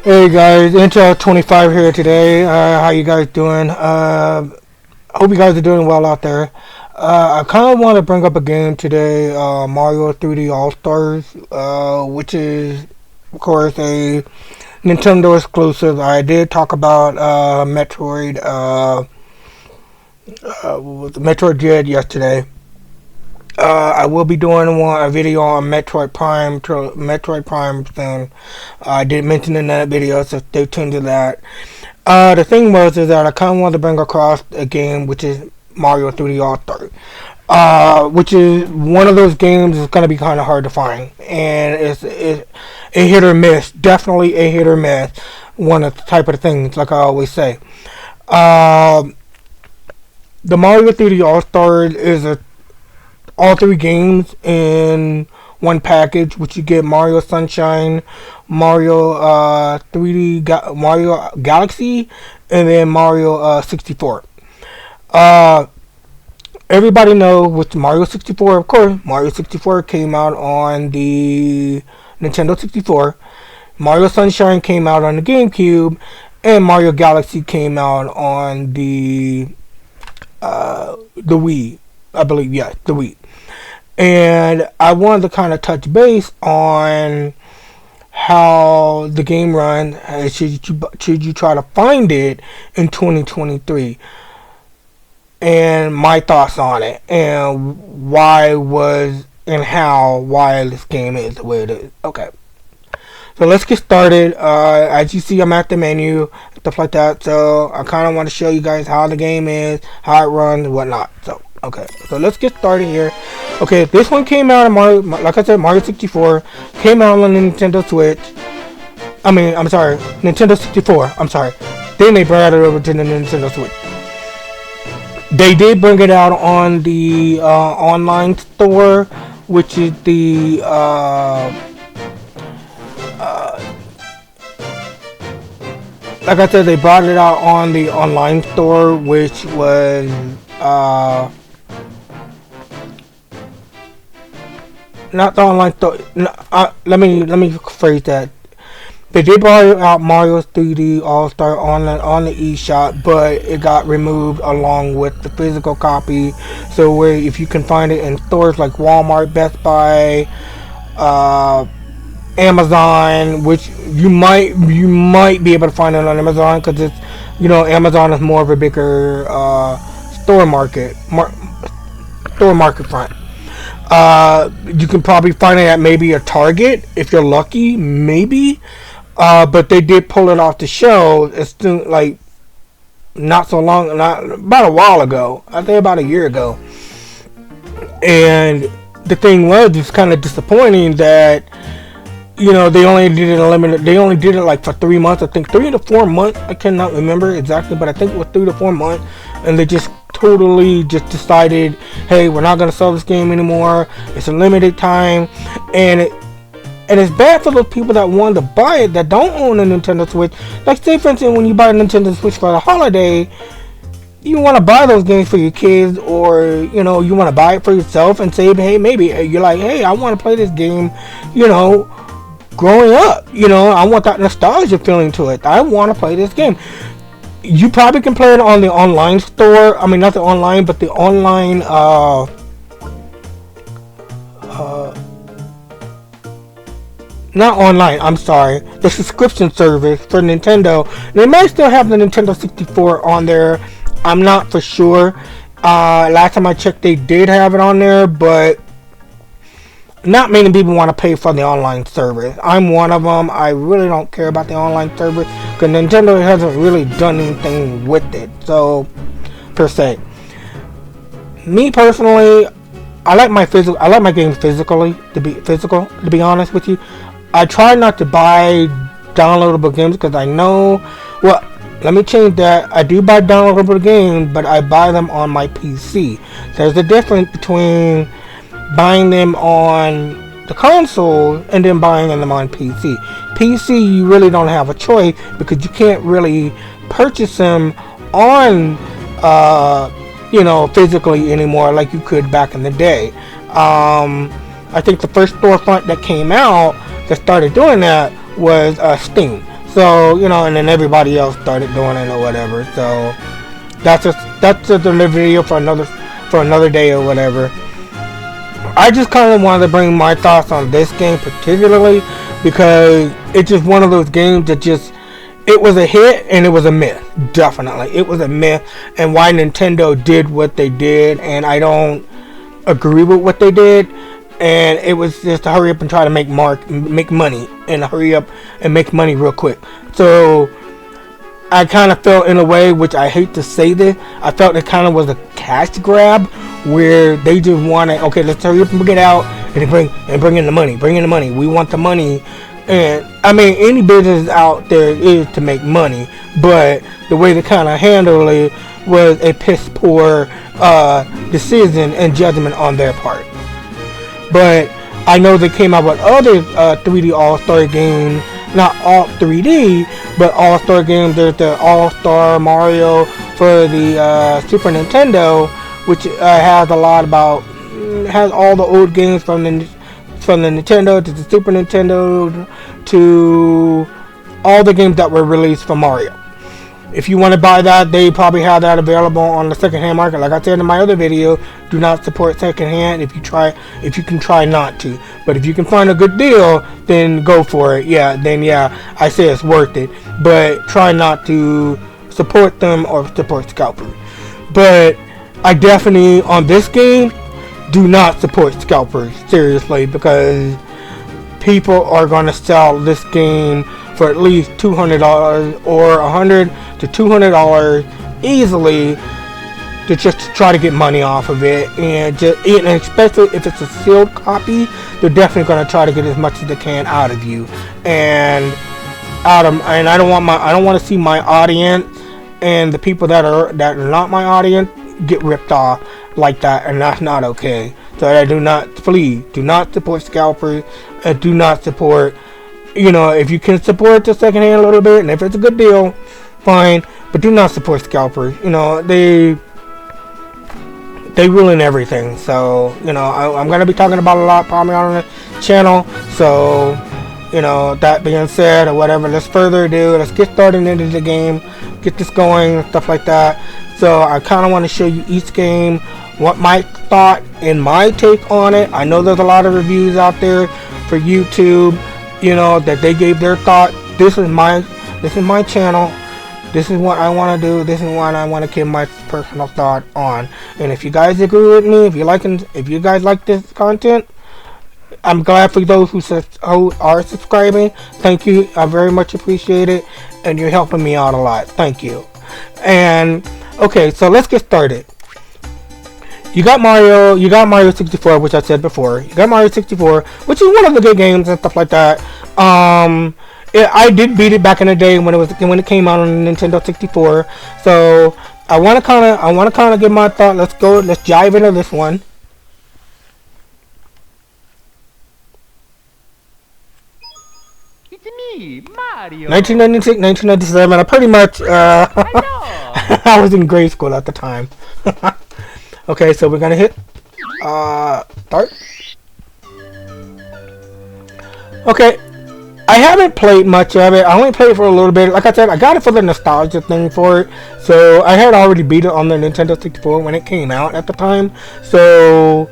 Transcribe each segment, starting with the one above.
Hey guys, Intel 25 here today. How you guys doing? Hope you guys are doing well out there. I kind of want to bring up a game today, Mario 3D All Stars, which is, of course, a Nintendo exclusive. I did talk about Metroid Dread yesterday. I will be doing a video on Metroid Prime soon. I did mention in that video, so stay tuned to that. The thing is that I kind of wanted to bring across a game which is Mario 3D All Stars, which is one of those games that's going to be kind of hard to find, and it's a hit or miss. Definitely a hit or miss. One of the type of things, like I always say. The Mario 3D All Stars is all three games in one package, which you get Mario Sunshine, Mario Galaxy, and then Mario 64. Everybody knows with Mario 64, of course, Mario 64 came out on the Nintendo 64. Mario Sunshine came out on the GameCube, and Mario Galaxy came out on the Wii. I believe, yes, the Wii. And I wanted to kind of touch base on how the game runs. Should you try to find it in 2023? And my thoughts on it, and why this game is the way it is. Okay, so let's get started. As you see, I'm at the menu, stuff like that. So I kind of want to show you guys how the game is, how it runs, and whatnot. So okay, so let's get started here. Okay, this one came out on like I said, Mario 64 came out on the Nintendo Switch. Nintendo 64. I'm sorry. Then they brought it over to the Nintendo Switch. They did bring it out on the online store, which is the like I said, they brought it out on the online store, which was not the online store. Let me phrase that. They did bring out Mario 3D All Star on the eShop, but it got removed along with the physical copy. So where if you can find it in stores like Walmart, Best Buy, Amazon, which you might be able to find it on Amazon, because it's, Amazon is more of a bigger store market front. You can probably find it at maybe a Target if you're lucky, maybe. But they did pull it off the shelves. It's still like about a while ago. I think about a year ago. And the thing was, it's kind of disappointing that they only did it limited. They only did it like for 3 months. I think 3 to 4 months. I cannot remember exactly, but I think it was 3 to 4 months. And they just totally just decided, hey, we're not gonna sell this game anymore. It's a limited time, and it's bad for those people that want to buy it that don't own a Nintendo Switch. Like, say for instance, when you buy a Nintendo Switch for the holiday, you want to buy those games for your kids, or you want to buy it for yourself and say, hey, maybe you're like, hey, I want to play this game, growing up, I want that nostalgia feeling to it. I want to play this game. You probably can play it on the online store. I mean, not the online, but the online not online, I'm sorry, the subscription service for Nintendo. They might still have the Nintendo 64 on there. I'm not for sure. Last time I checked, they did have it on there, but not many people want to pay for the online service. I'm one of them. I really don't care about the online service because Nintendo hasn't really done anything with it. So, per se, me personally, I like my games physically. To be honest with you, I try not to buy downloadable games because I know. Well, let me change that. I do buy downloadable games, but I buy them on my PC. There's a difference between buying them on the console and then buying them on PC. PC, you really don't have a choice because you can't really purchase them on physically anymore like you could back in the day. I think the first storefront that came out that started doing that was Steam. So, you know, and then everybody else started doing it or whatever. So that's just another video for another day or whatever. I just kind of wanted to bring my thoughts on this game particularly because it's just one of those games that just, it was a hit and it was a myth. Definitely, it was a myth, and why Nintendo did what they did, and I don't agree with what they did. And it was just to hurry up and try to make money, and hurry up and make money real quick. So I kind of felt in a way, which I hate to say this, I felt it kind of was a cash grab where they just wanted, okay, let's hurry up and bring it out and bring in the money. We want the money. And I mean, any business out there is to make money, but the way they kind of handled it was a piss poor decision and judgment on their part. But I know they came out with other 3D All-Star games, not all 3D, but All-Star games. There's the All-Star Mario for the Super Nintendo, which has a lot about, has all the old games from the Nintendo to the Super Nintendo to all the games that were released for Mario. If you want to buy that, they probably have that available on the secondhand market. Like I said in my other video, do not support secondhand if you can try not to. But if you can find a good deal, then go for it. Yeah, I say it's worth it. But try not to support them or support scalpers. But I definitely, on this game, do not support scalpers, seriously, because people are going to sell this game for at least $200 or $100 to $200 easily to just try to get money off of it. And especially if it's a sealed copy, they're definitely going to try to get as much as they can out of you. And I don't want to see my audience and the people that are not my audience get ripped off like that, and that's not okay. So I do not support scalpers, and do not support, you know, if you can support the secondhand a little bit, and if it's a good deal, fine, but do not support scalpers. You know, they ruin everything. So, you know, I'm going to be talking about a lot probably on the channel. So, you know, that being said or whatever, let's further ado, let's get started into the game, get this going, stuff like that. So I kind of want to show you each game, what my thought and my take on it. I know there's a lot of reviews out there for YouTube, you know, that they gave their thought. This is my channel. This is what I want to do. This is what I want to give my personal thought on. And if you guys agree with me, if you guys like this content, I'm glad for those who are subscribing. Thank you. I very much appreciate it, and you're helping me out a lot. Thank you. And okay, so let's get started. You got Mario 64, which I said before. You got Mario 64, which is one of the good games and stuff like that. I did beat it back in the day when it came out on Nintendo 64. So I want to kind of give my thought. Let's dive into this one. It's me, Mario. 1996, 1997. I pretty much I was in grade school at the time. Okay, so we're gonna hit start. Okay, I haven't played much of it. I only played for a little bit. Like I said, I got it for the nostalgia thing for it. So I had already beat it on the Nintendo 64 when it came out at the time. So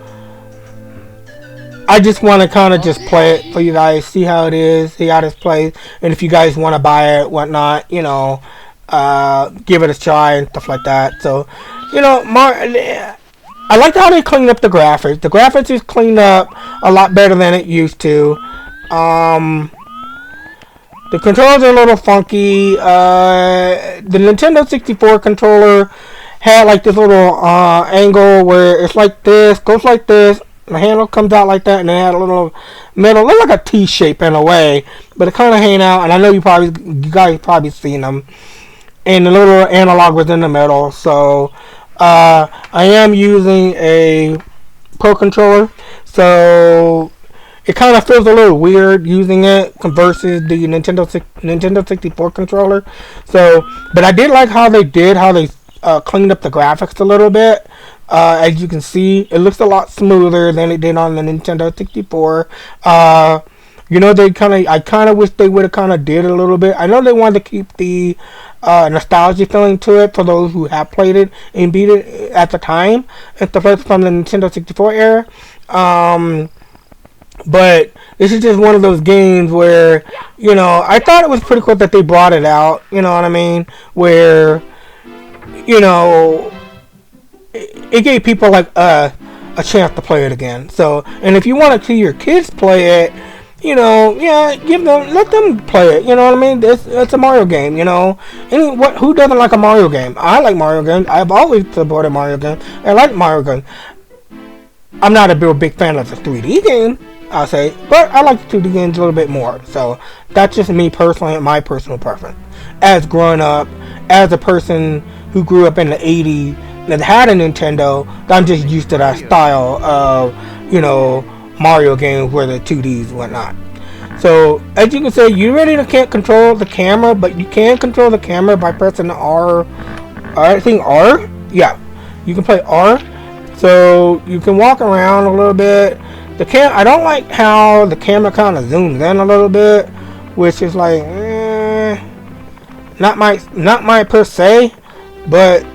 I just want to kind of just play it for you guys, see how it is, see how this plays, and if you guys want to buy it, whatnot, you know, give it a try and stuff like that. So, you know, I like how they cleaned up the graphics. The graphics is cleaned up a lot better than it used to. The controls are a little funky. The Nintendo 64 controller had like this little angle where it's like this, goes like this, the handle comes out like that, and it had a little middle, look like a T shape in a way, but it kind of hang out, and I know you guys probably seen them. And the little analog was in the middle, so I am using a Pro Controller, so it kind of feels a little weird using it versus the Nintendo 64 controller. So, but I did like how they cleaned up the graphics a little bit. As you can see, it looks a lot smoother than it did on the Nintendo 64. You know, I kind of wish they would have kind of did a little bit. I know they wanted to keep the nostalgia feeling to it for those who have played it and beat it at the time. It's the first from the Nintendo 64 era. But this is just one of those games where, you know, I thought it was pretty cool that they brought it out. You know what I mean? Where, you know, it gave people like a chance to play it again. So, and if you want to see your kids play it, you know, yeah, let them play it. You know what I mean? It's a Mario game. You know, who doesn't like a Mario game? I like Mario games. I've always supported Mario games. I like Mario games. I'm not a big fan of the 3D game, I'll say, but I like the 2D games a little bit more. So that's just me personally, my personal preference. As growing up, as a person who grew up in the 80s that had a Nintendo, I'm just used to that style of, you know, Mario games where the 2Ds and whatnot. So as you can see, you really can't control the camera, but you can control the camera by pressing R. I think R. Yeah, you can play R. So you can walk around a little bit. I don't like how the camera kind of zooms in a little bit, which is like not my per se, but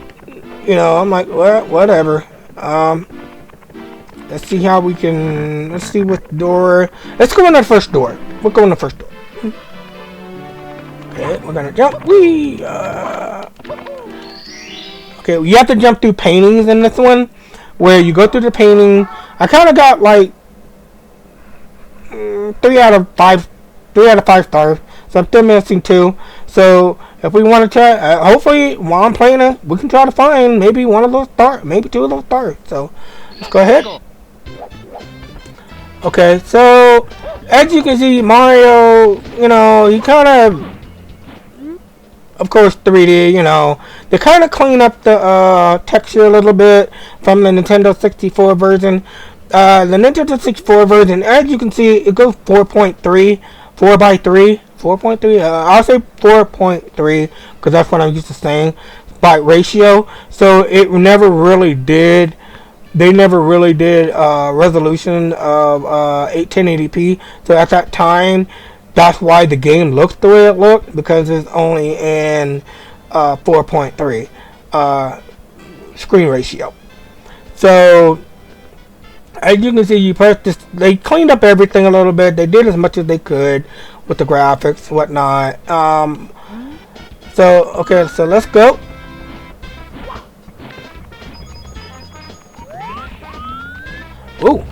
you know, I'm like, well, whatever. Let's see how we can. Let's see what door. Let's go in the first door. We'll go in the first door. Okay, we're gonna jump. Okay, you have to jump through paintings in this one, where you go through the painting. I kind of got like 3 out of 5 stars. So I'm still missing 2. So if we want to try, hopefully while I'm playing it, we can try to find maybe 1 of those stars, maybe 2 of those stars. So let's go ahead. Okay, so as you can see, Mario, you know, he kind of course 3D, you know, they kind of clean up the texture a little bit from the Nintendo 64 version. The Nintendo 64 version, as you can see, it goes 4.3, 4:3, 4.3. I'll say 4.3 because that's what I'm used to saying by ratio. So it never really did. They never really did resolution of 1080p. So at that time, that's why the game looked the way it looked, because it's only in 4.3 screen ratio. So as you can see, you press this. They cleaned up everything a little bit. They did as much as they could with the graphics and whatnot. So okay, so let's go. Ooh.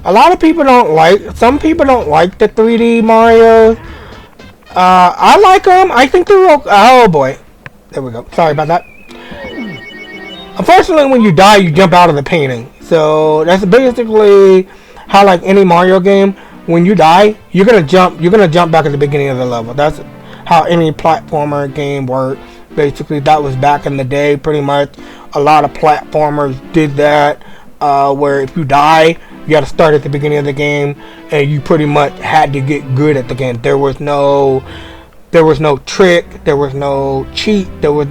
A lot of people don't like. Some people don't like the 3D Marios. I like them. I think they're. Oh boy. There we go. Sorry about that. Unfortunately, when you die, you jump out of the painting. So that's basically how, like any Mario game, when you die, you're gonna jump. You're gonna jump back at the beginning of the level. That's how any platformer game works. Basically, that was back in the day. Pretty much, a lot of platformers did that. Where if you die, you got to start at the beginning of the game, and you pretty much had to get good at the game. There was no trick, there was no cheat, there was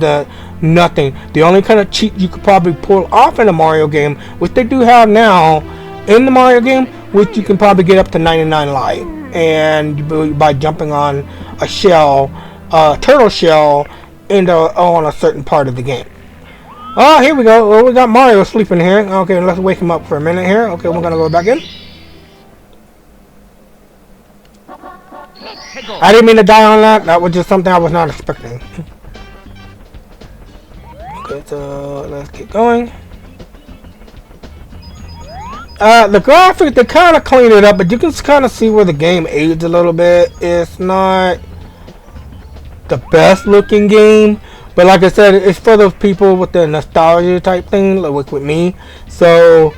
nothing. The only kind of cheat you could probably pull off in a Mario game, which they do have now in the Mario game, which you can probably get up to 99 life, and by jumping on a shell, turtle shell, on a certain part of the game. Oh, here we go. Well, we got Mario sleeping here. Okay, let's wake him up for a minute here. Okay, we're gonna go back in. I didn't mean to die on that. That was just something I was not expecting. Okay, so let's keep going. The graphics, they kind of cleaned it up, but you can kind of see where the game aged a little bit. It's not the best looking game, but like I said, it's for those people with the nostalgia type thing, like with me. So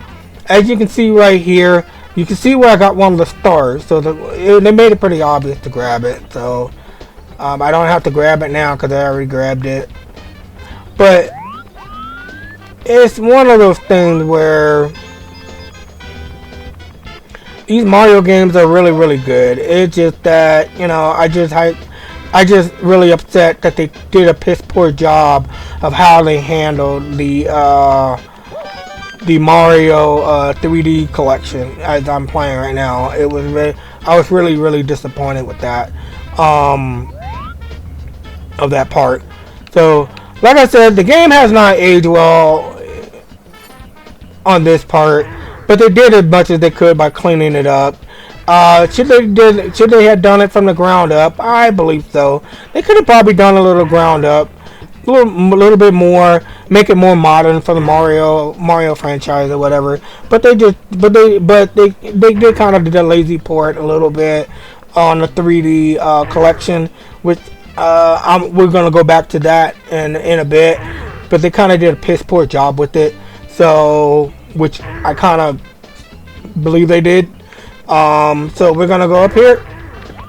as you can see right here, you can see where I got one of the stars. So they made it pretty obvious to grab it. So I don't have to grab it now because I already grabbed it. But it's one of those things where these Mario games are really, really good. It's just that, you know, I just really upset that they did a piss poor job of how they handled the the Mario 3D collection as I'm playing right now. I was really disappointed with that of that part. So, like I said, the game has not aged well on this part, but they did as much as they could by cleaning it up. Should they have done it from the ground up? I believe so. They could have probably done a little ground up, a little bit more, make it more modern for the Mario franchise or whatever. But they did kind of did a lazy port a little bit on the 3D collection, which we're gonna go back to that in a bit. But they kind of did a piss poor job with it. So, which I kind of believe they did. So we're gonna go up here.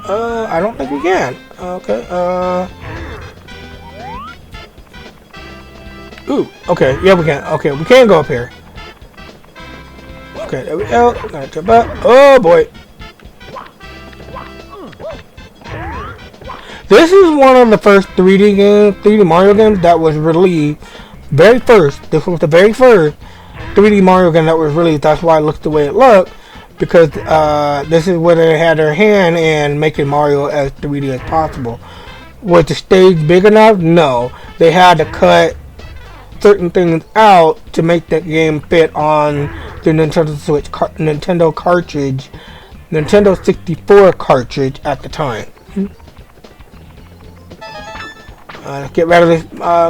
I don't think we can. Okay. Ooh. Okay. Yeah, we can. Okay, we can go up here. Okay. There we go. Gotta jump up. Oh boy. This is one of the first 3D Mario games that was released. Very first. This was the very first 3D Mario game that was released. That's why it looks the way it looked. Because this is where they had their hand in making Mario as 3D as possible. Was the stage big enough? No. They had to cut certain things out to make the game fit on the Nintendo Switch, Nintendo cartridge, Nintendo 64 cartridge at the time. Let's get rid of this.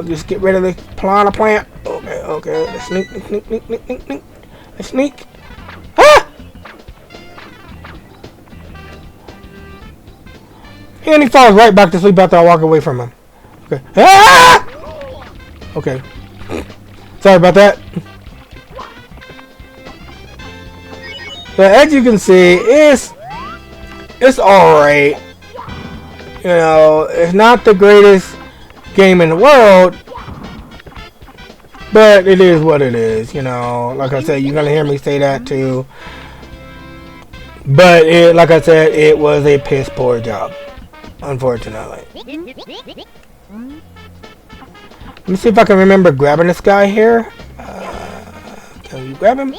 Just get rid of this piranha plant. Okay. Let's sneak. Let's sneak. Ah! And he falls right back to sleep after I walk away from him. Okay. Ah! Okay. Sorry about that. So as you can see, it's alright. You know, it's not the greatest game in the world, but it is what it is. You know, like I said, you're gonna hear me say that too. But like I said, it was a piss poor job, unfortunately. Let me see if I can remember grabbing this guy here. Can you grab him?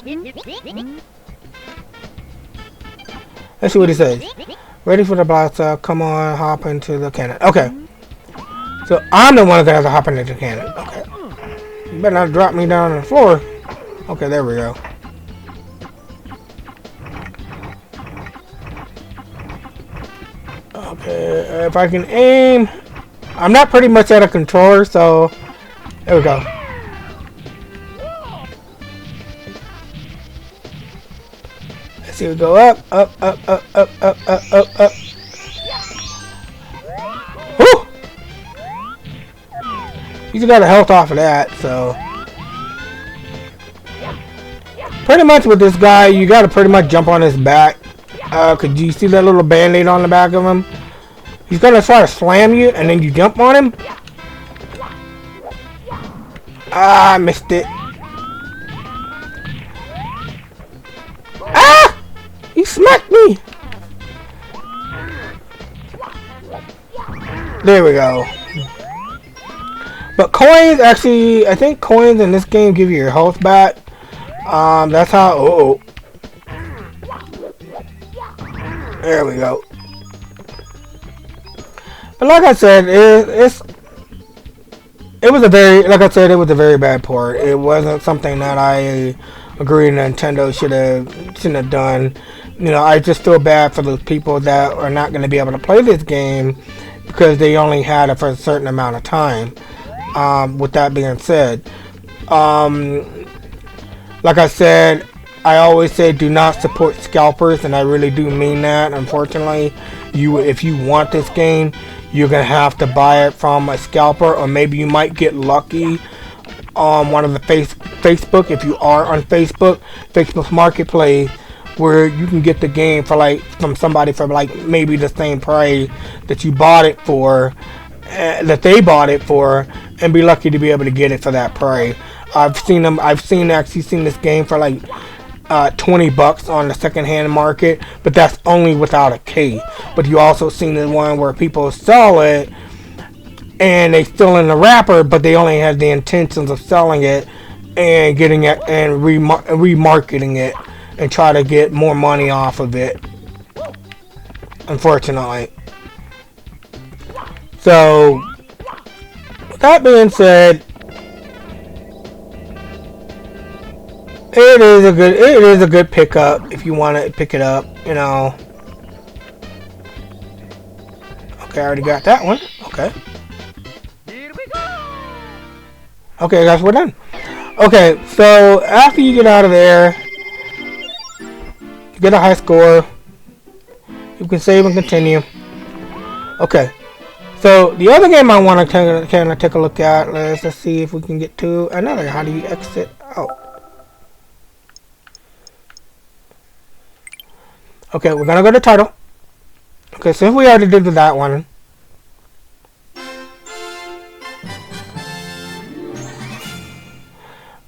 Let's see what he says. Ready for the blast off. Come on, hop into the cannon. Okay. So I'm the one that has to hop into the cannon. Okay. You better not drop me down on the floor. Okay, there we go. Okay, if I can aim. I'm not pretty much at a controller, so there we go. Let's see, we go up. Woo! You just got a health off of that, so. Pretty much with this guy, you gotta pretty much jump on his back. Could you see that little band-aid on the back of him? He's gonna try to slam you, and then you jump on him. Ah, I missed it. Ah! He smacked me! There we go. But coins, actually, I think coins in this game give you your health back. That's how, there we go. But like I said, it was a very, like I said, it was a very bad port. It wasn't something that I agree Nintendo shouldn't have done. You know, I just feel bad for those people that are not going to be able to play this game because they only had it for a certain amount of time. With that being said, like I said, I always say do not support scalpers, and I really do mean that. Unfortunately, if you want this game, you're gonna have to buy it from a scalper, or maybe you might get lucky on one of the Facebook, if you are on Facebook's Marketplace, where you can get the game for from somebody for maybe the same price that you bought it for, that they bought it for, and be lucky to be able to get it for that price. I've seen this game for $20 on the secondhand market, but that's only without a key. But you also seen the one where people sell it and they still in the wrapper, but they only have the intentions of selling it and getting it and remarketing it and try to get more money off of it. Unfortunately. So, with that being said, it is a good pickup if you want to pick it up, you know. Okay, I already got that one. Okay. Here we go. Okay, guys, we're done. Okay, so after you get out of there, you get a high score. You can save and continue. Okay. So the other game I want to kind of take a look at, let's just see if we can get to another. How do you exit out? Okay, we're gonna go to title. Okay, since we already did that one.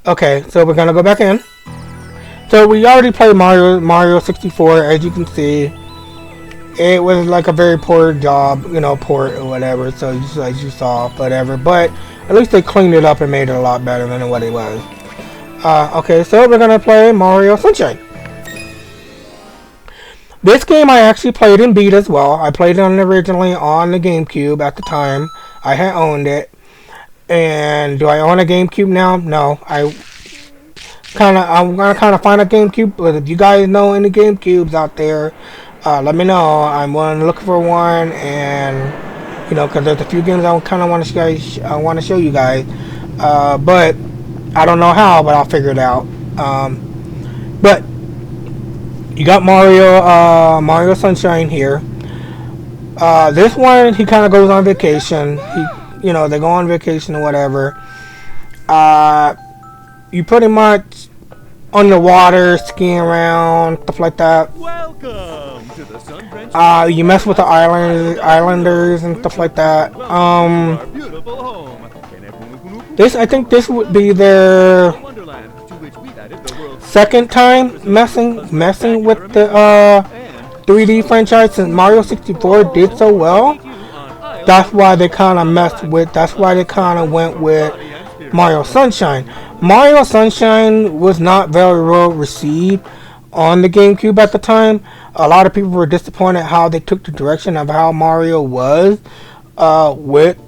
Okay, so we're gonna go back in. So we already played Mario 64, as you can see. It was like a very poor job, you know, port or whatever, so as you saw, whatever. But at least they cleaned it up and made it a lot better than what it was. Okay, so we're gonna play Mario Sunshine. This game I actually played in beat as well. I played it originally on the GameCube at the time. I had owned it. And do I own a GameCube now? No. I'm gonna find a GameCube. But if you guys know any GameCubes out there, let me know. I'm looking for one, and you know, because there's a few games I kind of want to show you guys. But I don't know how, but I'll figure it out. But you got Mario Sunshine here. This one, he kind of goes on vacation. You know, they go on vacation or whatever. You pretty much on the water, skiing around, stuff like that. Welcome to the Sun You mess with the islanders and stuff like that. Our beautiful home. I think this would be their Wonderland, to which we've added the world's second time messing with the 3D franchise, since Mario 64 did so well. That's why they kind of went with Mario Sunshine. Mario Sunshine was not very well received on the GameCube at the time. A lot of people were disappointed how they took the direction of how Mario was with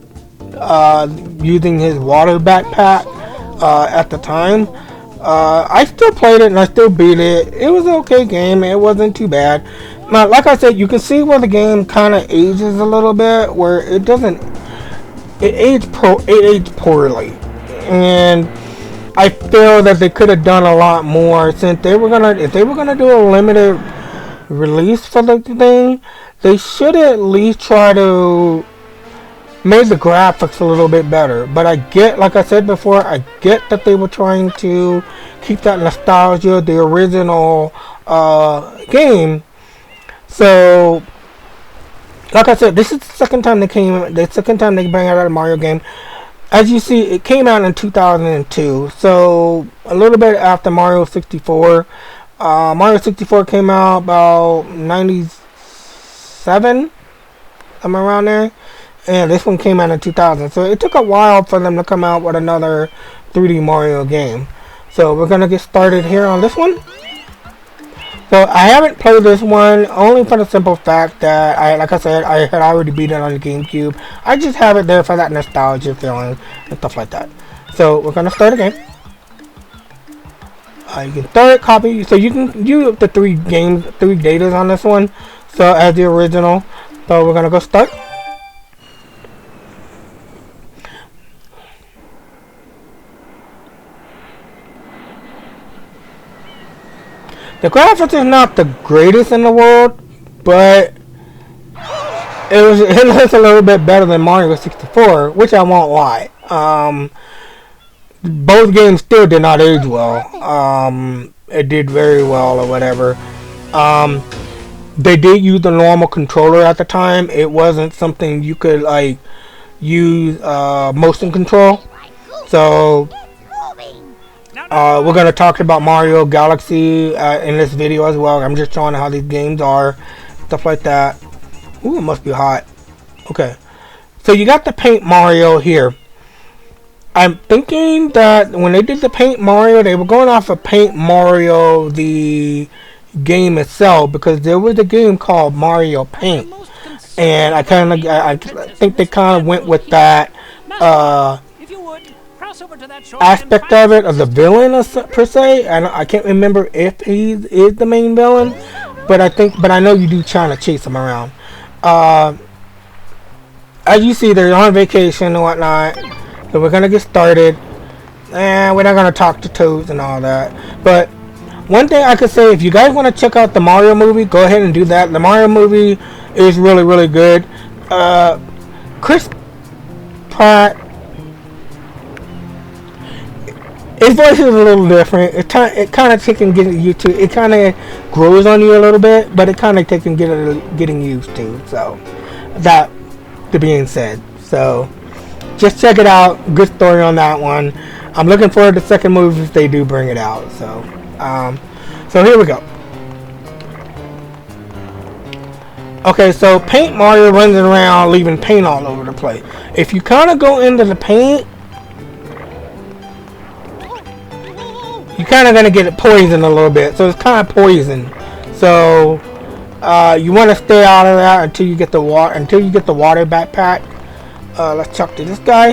using his water backpack at the time. I still played it and I still beat it. It was an okay game. It wasn't too bad. Now, like I said, you can see where the game kind of ages a little bit, where it aged poorly, and I feel that they could have done a lot more. Since if they were gonna do a limited release for the thing, they should at least try to make the graphics a little bit better. But I get, like I said before, I get that they were trying to keep that nostalgia, the original game. So, like I said, this is the second time they bring out a Mario game. As you see, it came out in 2002, so a little bit after Mario 64. Mario 64 came out about 97, somewhere around there, and this one came out in 2000. So it took a while for them to come out with another 3D Mario game. So we're gonna get started here on this one. So I haven't played this one only for the simple fact that like I said, I had already beat it on the GameCube. I just have it there for that nostalgia feeling and stuff like that. So we're gonna start again. You can third copy, so you can use the three datas on this one. So as the original. So we're gonna go start. The graphics is not the greatest in the world, but it looks a little bit better than Mario 64, which I won't lie. Both games still did not age well. It did very well or whatever. They did use the normal controller at the time. It wasn't something you could like use motion control. So we're going to talk about Mario Galaxy in this video as well. I'm just showing how these games are, stuff like that. Ooh, it must be hot. Okay, so you got the Paint Mario here. I'm thinking that when they did the Paint Mario, they were going off of Paint Mario, the game itself, because there was a game called Mario Paint, and I think they kind of went with that aspect of it, of the villain per se. I can't remember if he is the main villain, but I know you do trying to chase him around. Uh, as you see, they're on vacation and whatnot, so we're gonna get started. And we're not gonna talk to Toads and all that. But one thing I could say, if you guys want to check out the Mario movie, go ahead and do that. The Mario movie is really, really good. Chris Pratt, his voice is a little different. It kind of taking getting used to. It kind of grows on you a little bit, but it kind of taking getting used to. So that to being said, so just check it out. Good story on that one. I'm looking forward to the second movie if they do bring it out. So here we go. Okay, so Paint Mario runs around leaving paint all over the place. If you kind of go into the paint, you're kind of gonna get it poisoned a little bit. So it's kind of poison. So you want to stay out of that until you get the water. Until you get the water backpack. Let's talk to this guy.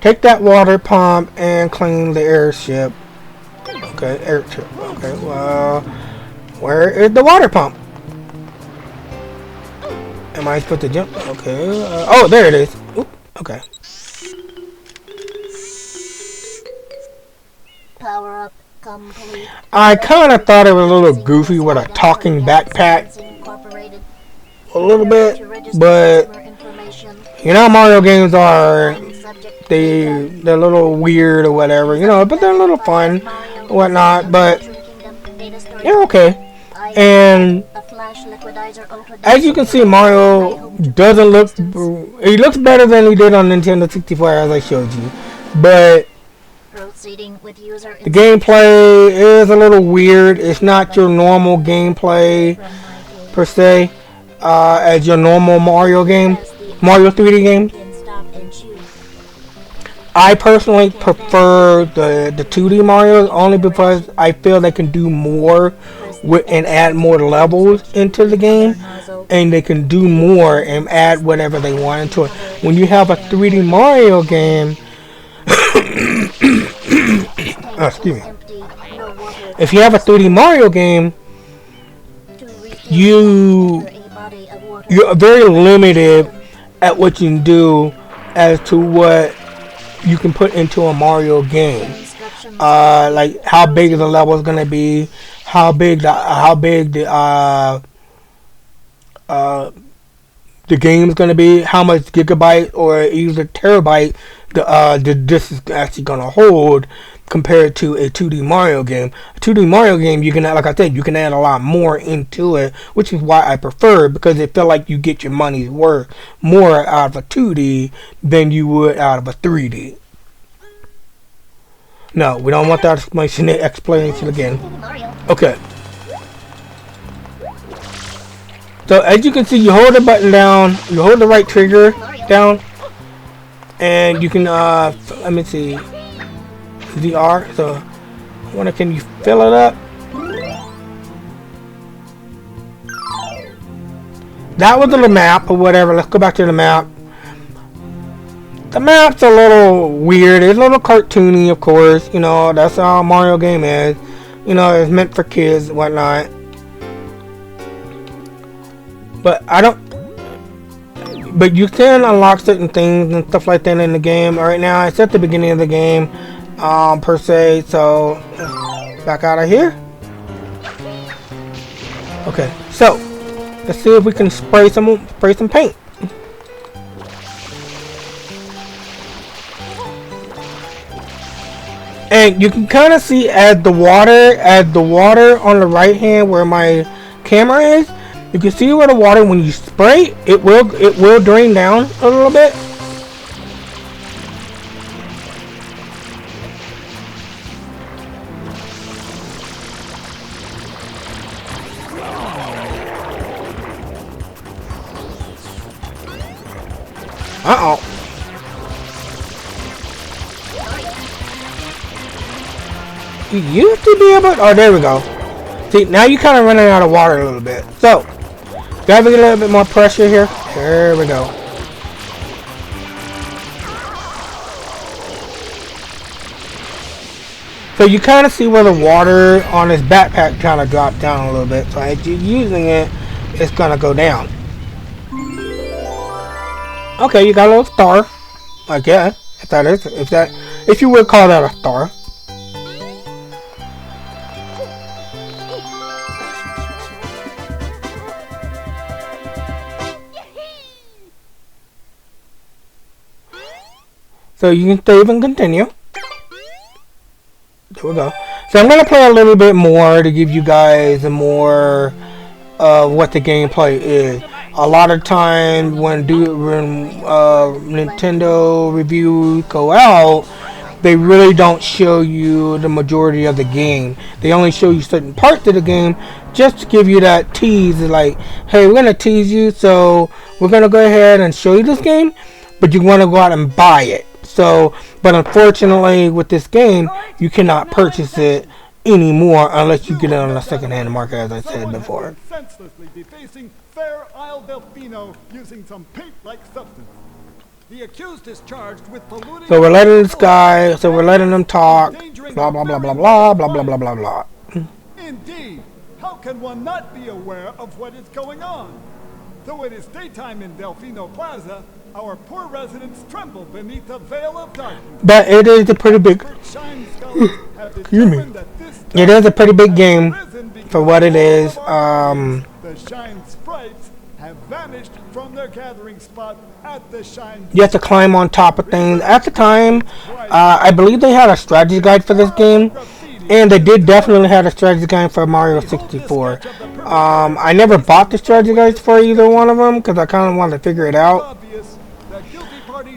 Take that water pump and clean the airship. Okay, airship. Okay, well, where is the water pump? Am I supposed to jump? Okay. Oh, there it is. Oop, okay. Power up complete. I kind of thought it was a little goofy with a talking backpack. A little bit, but you know, Mario games are they're a little weird or whatever, you know, but they're a little fun or whatnot. But they're okay. And as you can see, Mario doesn't look. He looks better than he did on Nintendo 64, as I showed you. But the gameplay is a little weird. It's not your normal gameplay per se, as your normal Mario game, Mario 3D game. I personally prefer the 2D Mario only because I feel they can do more and add more levels into the game, and they can do more and add whatever they want into it. When you have a 3D Mario game, excuse me. If you have a 3D Mario game, you're very limited at what you can do as to what you can put into a Mario game. Like how big the level is gonna be, how big the game is gonna be, how much gigabyte or even terabyte the disc is actually gonna hold compared to a 2D Mario game. A 2D Mario game, you can, like I said, you can add a lot more into it, which is why I prefer, because it feel like you get your money's worth more out of a 2D than you would out of a 3D. No, we don't want that explanation again. Okay. So as you can see, you hold the button down, you hold the right trigger down, and you can let me see, ZR. So I wonder, can you fill it up? That was the map or whatever. Let's go back to the map. The map's a little weird. It's a little cartoony, of course. You know, that's how a Mario game is. You know, it's meant for kids and whatnot. But but you can unlock certain things and stuff like that in the game. Right now, it's at the beginning of the game, per se. So, back out of here. Okay, so let's see if we can spray some paint. And you can kind of see as the water on the right hand where my camera is, you can see where the water, when you spray, it will drain down a little bit. You used to be able. Oh, there we go. See, now you're kind of running out of water a little bit. So, gotta get a little bit more pressure here. There we go. So you kind of see where the water on his backpack kind of dropped down a little bit. So as you're using it, it's gonna go down. Okay, you got a little star. I guess if you would call that a star. So you can save and continue. There we go. So I'm going to play a little bit more to give you guys more of what the gameplay is. A lot of times when Nintendo reviews go out, they really don't show you the majority of the game. They only show you certain parts of the game just to give you that tease. Like, hey, we're going to tease you, so we're going to go ahead and show you this game, but you want to go out and buy it. So, but unfortunately with this game, you cannot purchase it anymore unless you get it on the second-hand market, as I said before. Senselessly defacing Fair Isle Delfino using some paint-like substance. The accused is charged with polluting. So we're letting this guy. So we're letting him talk. Blah blah blah blah blah blah blah blah blah blah. Indeed, how can one not be aware of what is going on? Though it is daytime in Delfino Plaza, our poor residents tremble beneath a veil of darkness. But it is a pretty big. Excuse me. It is a pretty big game for what it is. The Shine Sprites have vanished from their gathering spot at the Shine. You have to climb on top of things. At the time, I believe they had a strategy guide for this game, and they did definitely have a strategy guide for Mario 64. I never bought the strategy guides for either one of them because I kind of wanted to figure it out.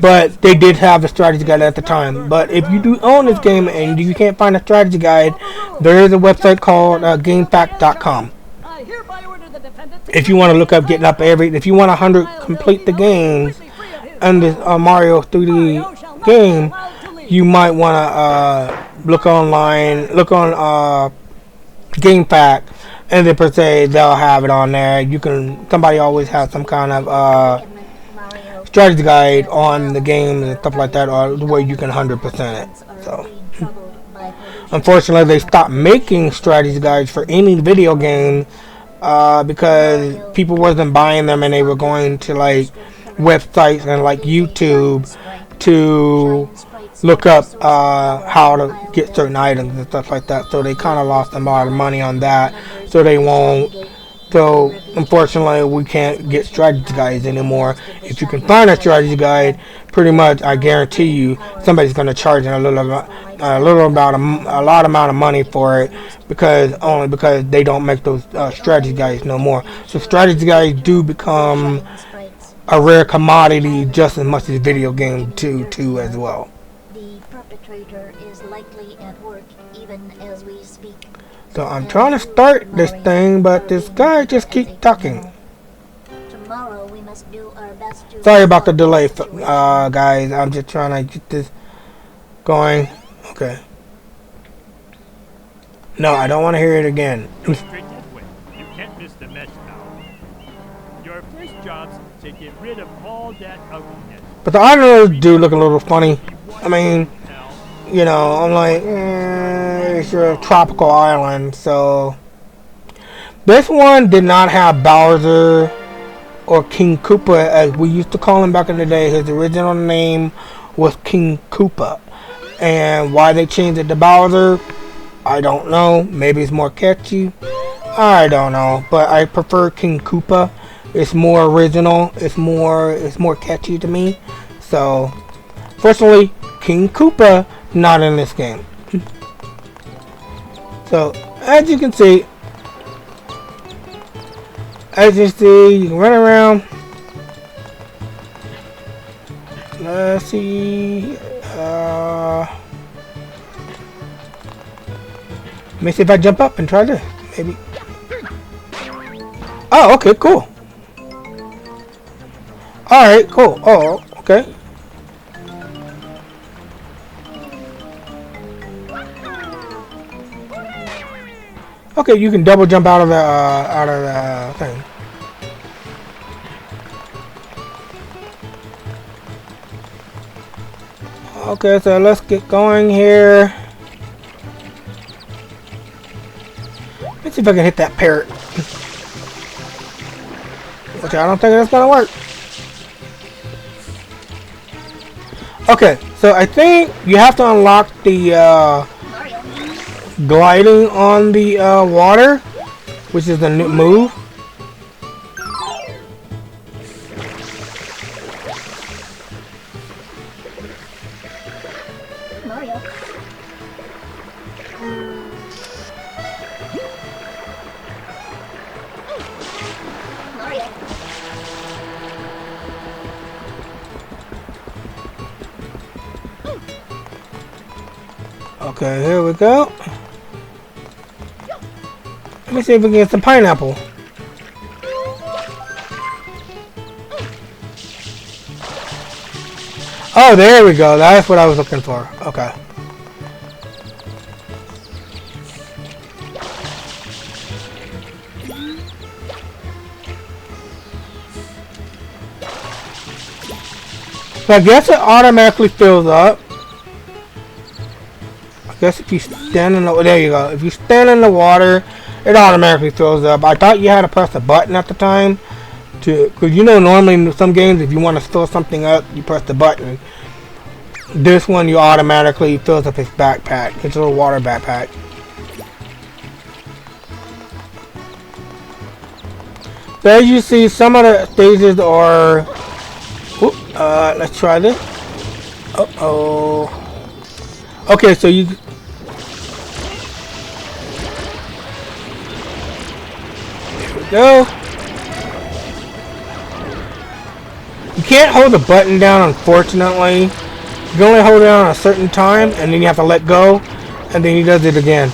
But they did have a strategy guide at the time. But if you do own this game and you can't find a strategy guide, there is a website called GameFAQ.com. If you want to look up getting up if you want 100 complete the games in this Mario 3D game, you might want to look online, look on GameFAQ, and then per se they'll have it on there. You can somebody always has some kind of strategy guide on the game and stuff like that, or the way you can 100% it. So unfortunately they stopped making strategy guides for any video game because people wasn't buying them, and they were going to like websites and like YouTube to look up how to get certain items and stuff like that. So they kind of lost a lot of money on that. So they won't. So unfortunately, we can't get strategy guides anymore. If you can find a strategy guide, pretty much I guarantee you somebody's going to charge a lot amount of money for it, because they don't make those strategy guides no more. So strategy guides do become a rare commodity just as much as video games too as well. The perpetrator is likely at work even as we speak. So I'm trying to start this thing, but this guy just keeps talking. Tomorrow we must do our best to. Sorry about the delay, guys. I'm just trying to get this going. Okay. No, I don't want to hear it again. Straight that way. You can't miss the mess now. Your first job's to get rid of all that ugliness. But the islanders do look a little funny. I mean, you know, I'm like, it's a tropical island, so. This one did not have Bowser or King Koopa, as we used to call him back in the day. His original name was King Koopa. And why they changed it to Bowser, I don't know. Maybe it's more catchy. I don't know. But I prefer King Koopa. It's more original. It's more catchy to me. So, fortunately, King Koopa not in this game. So, as you can see, you can run around. Let's see. Let me see if I jump up and try this. Maybe. Oh, okay, cool. Alright, cool. Oh, okay. Okay, you can double jump out of the thing. Okay, so let's get going here. Let's see if I can hit that parrot. Which I don't think that's gonna work. Okay, so I think you have to unlock the gliding on the water, which is the new move. Mario. Mario. Okay, here we go. Let me see if we can get some pineapple. Oh, there we go. That's what I was looking for. Okay. So I guess it automatically fills up. I guess if you stand in the... There you go. If you stand in the water, it automatically fills up. I thought you had to press a button at the time. Because you know normally in some games if you want to fill something up, you press the button. This one you automatically fills up his backpack. It's a little water backpack. So as you see, some of the stages are... Whoop, let's try this. Uh-oh. Okay, so you... There we go. You can't hold the button down, unfortunately. You can only hold it down at a certain time, and then you have to let go, and then he does it again.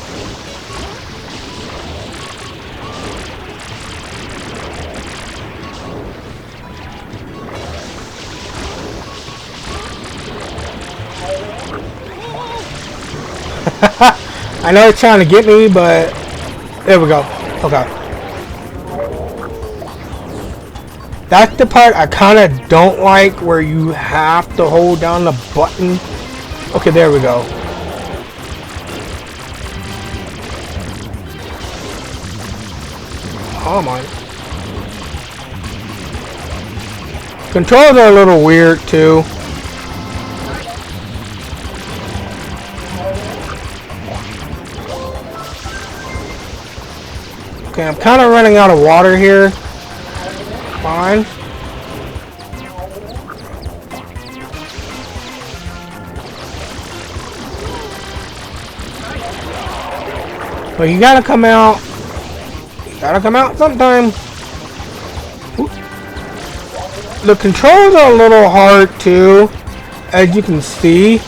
I know it's trying to get me, but there we go. Okay. That's the part I kind of don't like, where you have to hold down the button. Okay, there we go. Oh my. Controls are a little weird too. Okay, I'm kind of running out of water here. Fine. But you gotta come out. You gotta come out sometime. Oop. The controls are a little hard too, as you can see.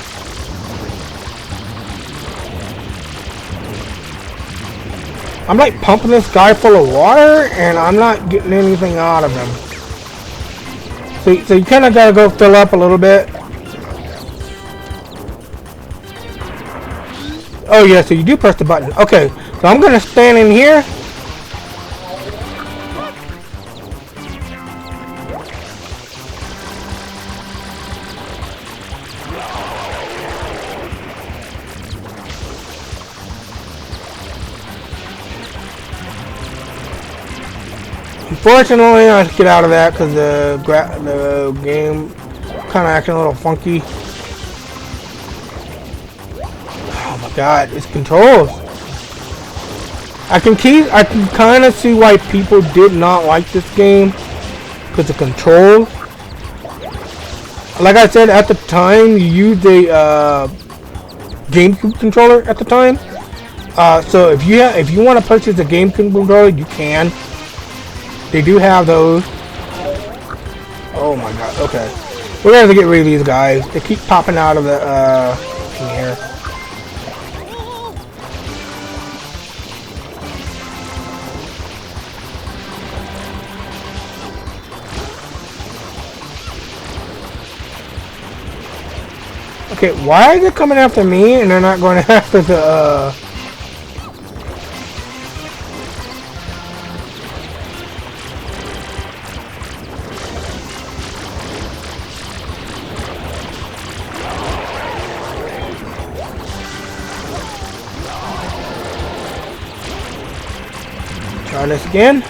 I'm like pumping this guy full of water, and I'm not getting anything out of him. So you kind of gotta go fill up a little bit. Oh yeah, so you do press the button. Okay, so I'm gonna stand in here. Unfortunately, I have to get out of that because the game kind of acting a little funky. Oh my god, it's controls. I can kind of see why people did not like this game, because of controls. Like I said, at the time, you used a GameCube controller at the time. So if you want to purchase a GameCube controller, you can. They do have those. Oh my god, okay. We're gonna have to get rid of these guys. They keep popping out of the in here. Okay, why are they coming after me and they're not going after the Try this again.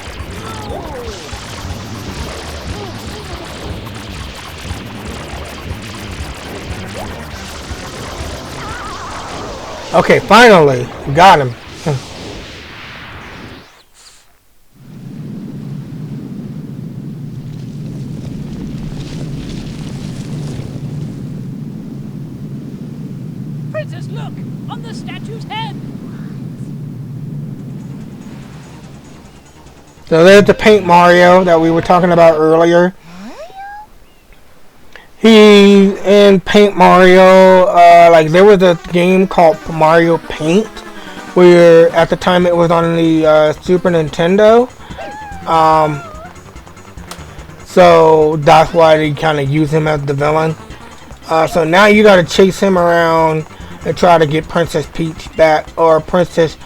Okay, finally, got him. Princess, look! On the statue's head! So there's the Paint Mario that we were talking about earlier. He in Paint Mario, like there was a game called Mario Paint, where at the time it was on the Super Nintendo. So that's why they kind of use him as the villain. So now you gotta chase him around and try to get Princess Peach back, or Princess.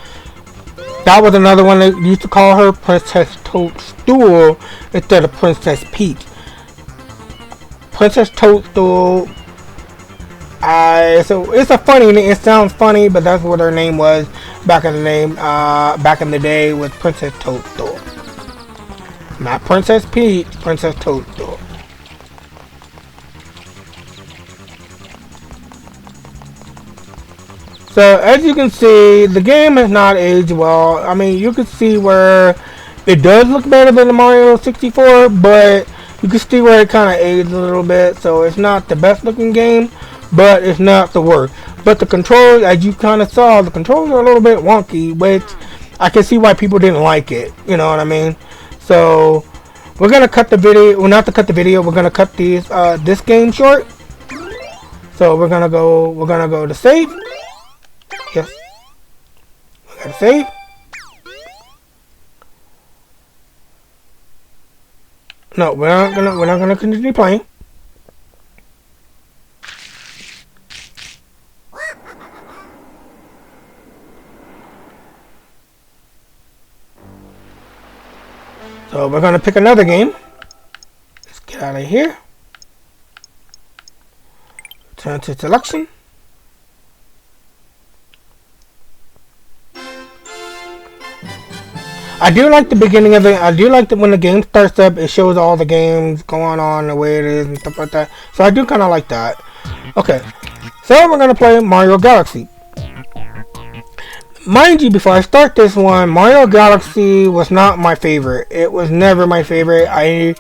That was another one they used to call her, Princess Toadstool, instead of Princess Peach. Princess Toadstool. So it's a funny name. It sounds funny, but that's what her name was back in the day, was Princess Toadstool. Not Princess Peach, Princess Toadstool. So as you can see, the game has not aged well. I mean, you can see where it does look better than the Mario 64, but you can see where it kind of aged a little bit. So it's not the best looking game, but it's not the worst. But the controls, as you kind of saw, the controls are a little bit wonky, which I can see why people didn't like it. You know what I mean? So we're gonna cut the video. Well, not to cut the video. We're gonna cut these this game short. So we're gonna go to save. Yes. We gotta save. No, we're not gonna continue playing. So we're gonna pick another game. Let's get out of here. Turn to selection. I do like the beginning of it. I do like that when the game starts up, it shows all the games going on, the way it is and stuff like that. So I do kind of like that. Okay, so we're gonna play Mario Galaxy. Mind you, before I start this one, Mario Galaxy was not my favorite. It was never my favorite. I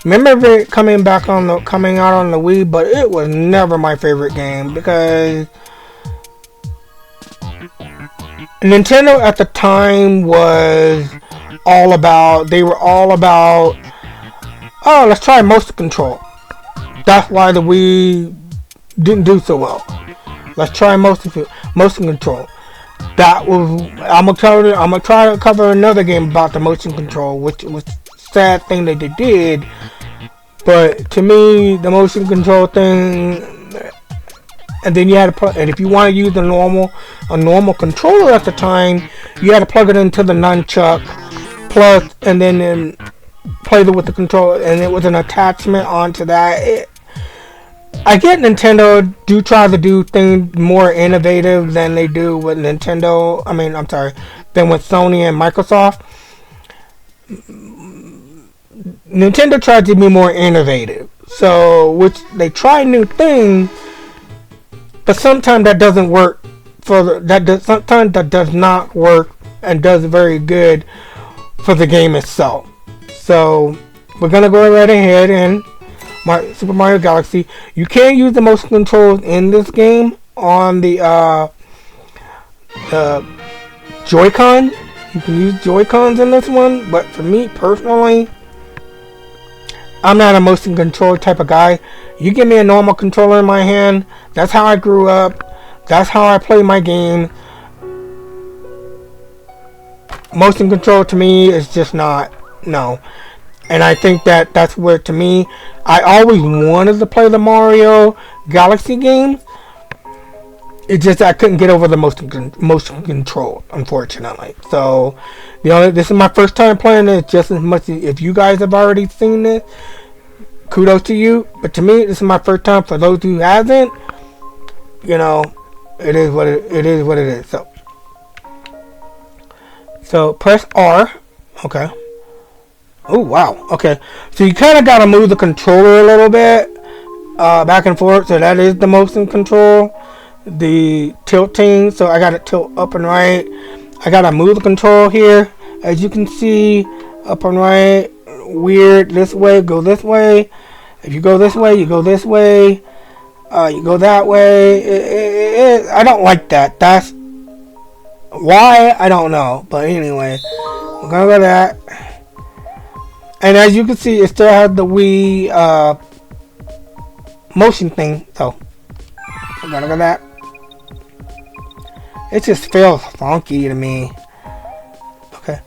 remember it coming out on the Wii, but it was never my favorite game because Nintendo at the time was all about, oh, let's try motion control. That's why the Wii didn't do so well. Let's try motion control. That was, I'm gonna try to cover another game about the motion control, which was a sad thing that they did. But to me, the motion control thing, and then you had to and if you want to use a normal controller at the time, you had to plug it into the nunchuck plus, and then play it with the controller, and it was an attachment onto that. I get Nintendo do try to do things more innovative than they do with Nintendo. Than with Sony and Microsoft. Nintendo tried to be more innovative, so which they try new things. But sometimes that doesn't work sometimes that does not work and does very good for the game itself. So we're gonna go right ahead and Super Mario Galaxy. You can use the motion controls in this game on the Joy-Con. You can use Joy-Cons in this one, but for me personally, I'm not a motion control type of guy. You give me a normal controller in my hand. That's how I grew up. That's how I play my game. Motion control to me is just not, no. And I think that's where, to me, I always wanted to play the Mario Galaxy games. It's just I couldn't get over the motion control, unfortunately. So, this is my first time playing it. Just as much as if you guys have already seen it, kudos to you. But to me, this is my first time. For those who haven't, it is what it is. So press R Okay. Oh, wow. Okay. So you kind of got to move the controller a little bit back and forth. So that is the motion control. The tilting. So I got to tilt up and right. I got to move the control here. As you can see, up and right. Weird. This way. Go this way. If you go this way, you go this way. You go that way. I don't like that. That's why, I don't know. But anyway, we're going to go that. And as you can see, it still has the Wii motion thing. So, we're going to go that. It just feels funky to me. Okay.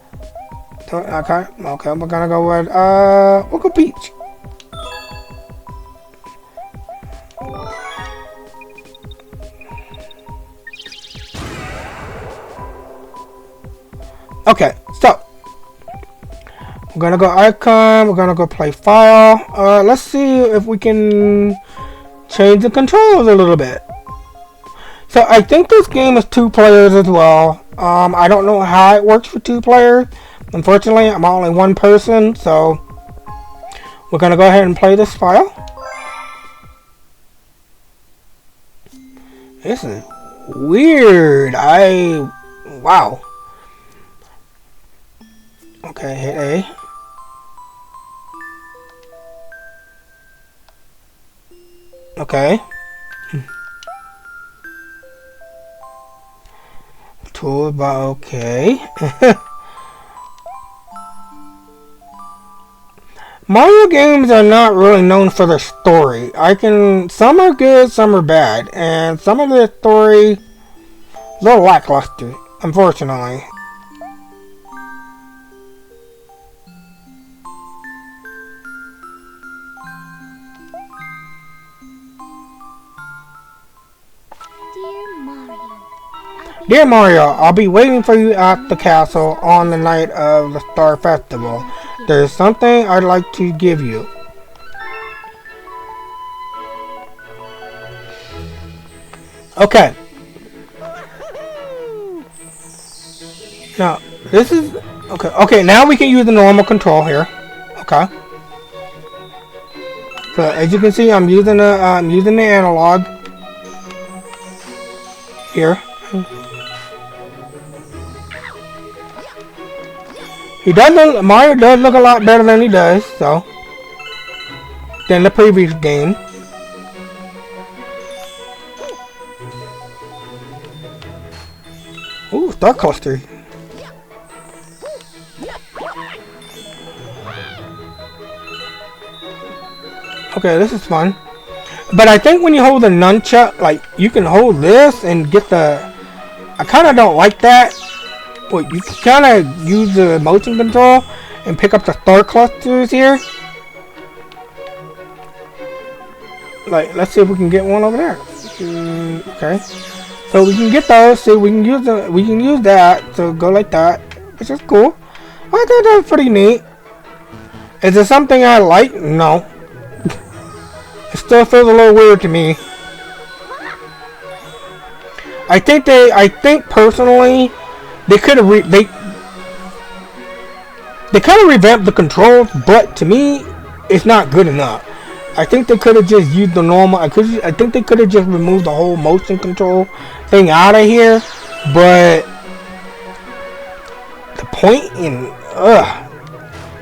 Okay, we're going to go with, we'll go Peach. Okay, so we're gonna go icon, we're gonna go play file. Let's see if we can change the controls a little bit. So I think this game is 2 players as well. I don't know how it works for 2 players. Unfortunately, I'm only 1 person, so we're gonna go ahead and play this file. This is weird. Wow. Okay, hit A. Okay. Toolbar, okay. Mario games are not really known for their story. Some are good, some are bad, and some of the story is a little lackluster, unfortunately. Dear Mario, I'll be waiting for you at the castle on the night of the Star Festival. There's something I'd like to give you. Okay. Now, this is... Okay, okay, now we can use the normal control here. Okay. So, as you can see, I'm using the analog. Here. Mario does look a lot better than he does, so, than the previous game. Ooh, Star Cluster. Okay, this is fun. But I think when you hold the nunchuck, like, you can hold this and get the... I kind of don't like that. Well, you can kind of use the motion control and pick up the star clusters here. Like, let's see if we can get one over there. Okay, so we can get those. See, we can use that to go like that, which is cool. I thought that was pretty neat. Is it something I like? No. It still feels a little weird to me. I think personally, they could have they kind of revamped the controls, but to me, it's not good enough. I think they could have just used the normal. I think they could have just removed the whole motion control thing out of here. But the point in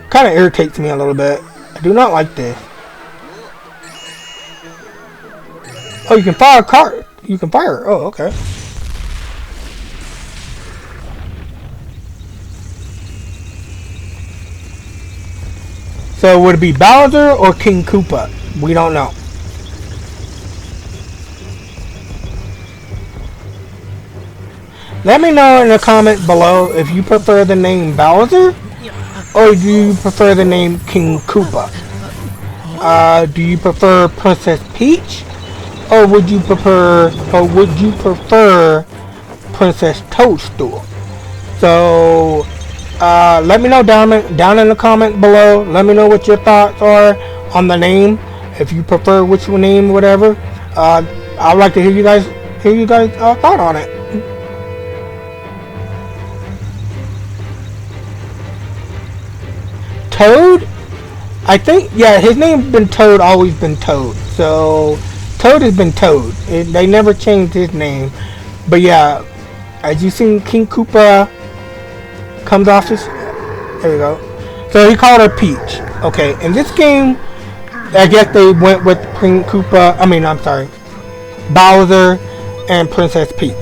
kind of irritates me a little bit. I do not like this. Oh, you can fire a card. You can fire. Oh, okay. So would it be Bowser or King Koopa? We don't know. Let me know in the comment below if you prefer the name Bowser or do you prefer the name King Koopa. Do you prefer Princess Peach or would you prefer Princess Toadstool? So let me know down in the comment below. Let me know what your thoughts are on the name. If you prefer which name, whatever. I'd like to hear you guys thought on it. Toad, I think, yeah, his name's been Toad, always been Toad. So, Toad has been Toad. They never changed his name. But yeah, as you seen, King Koopa comes off his... There we go. So he called her Peach. Okay, in this game, I guess they went with King Koopa, I'm sorry, Bowser and Princess Peach.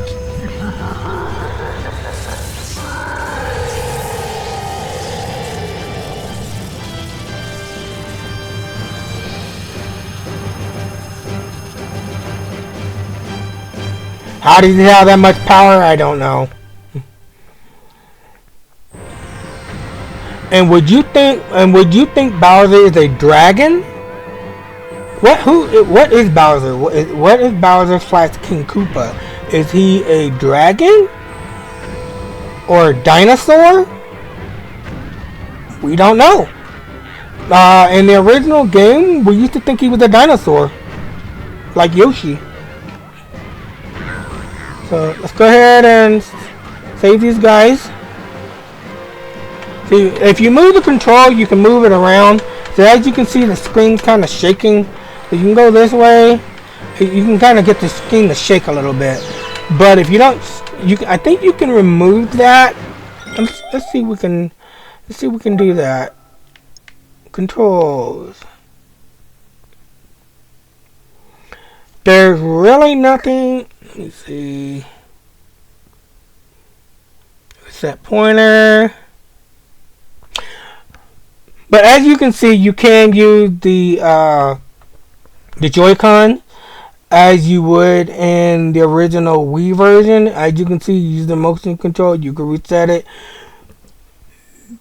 How does he have that much power? I don't know. And would you think Bowser is a dragon? What is Bowser? What is Bowser / King Koopa? Is he a dragon? Or a dinosaur? We don't know. In the original game, we used to think he was a dinosaur. Like Yoshi. So let's go ahead and save these guys. See, if you move the control, you can move it around. So as you can see, the screen's kind of shaking. So you can go this way. You can kind of get the screen to shake a little bit. But if you don't, I think you can remove that. Let's see if we can do that. Controls. There's really nothing. Let me see. Set pointer. But as you can see, you can use the Joy-Con as you would in the original Wii version. As you can see, you use the motion control. You can reset it.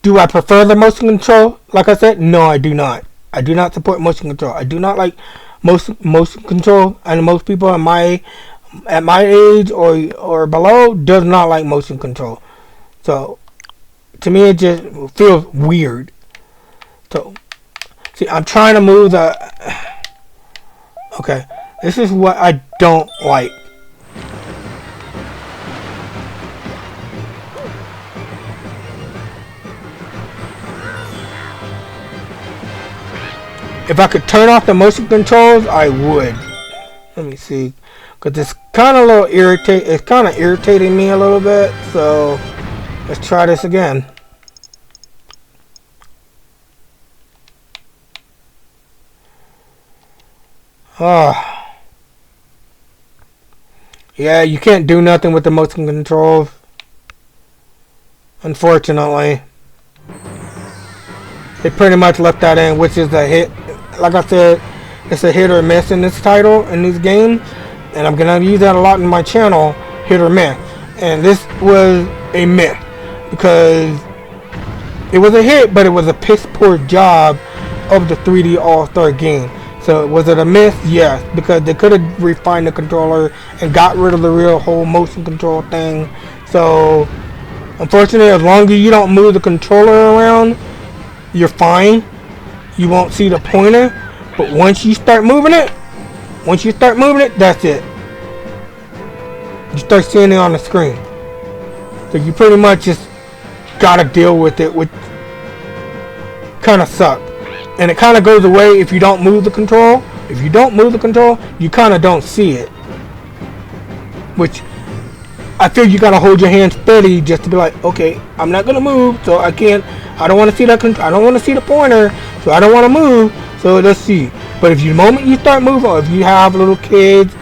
Do I prefer the motion control? Like I said, no, I do not. I do not support motion control. I do not like motion control, and most people at my age or below does not like motion control. So to me, it just feels weird. So see, I'm trying to move the. Okay, this is what I don't like. If I could turn off the motion controls, I would. Let me see, cause it's kind of It's kind of irritating me a little bit. So let's try this again. Oh. Yeah, you can't do nothing with the motion controls. Unfortunately. They pretty much left that in, which is a hit. Like I said, it's a hit or miss in this title, in these games. And I'm going to use that a lot in my channel, hit or miss. And this was a miss. Because it was a hit, but it was a piss poor job of the 3D All-Star game. So was it a miss? Yes, because they could have refined the controller and got rid of the real whole motion control thing. So unfortunately, as long as you don't move the controller around, you're fine. You won't see the pointer. But once you start moving it, that's it. You start seeing it on the screen. So you pretty much just gotta deal with it, which kind of sucks. And it kind of goes away if you don't move the control. If you don't move the control, you kind of don't see it. Which, I feel you gotta hold your hand steady just to be like, okay, I'm not gonna move, so I don't want to see that I don't want to see the pointer, so I don't want to move, so let's see. But if the moment you start moving, or if you have little kids,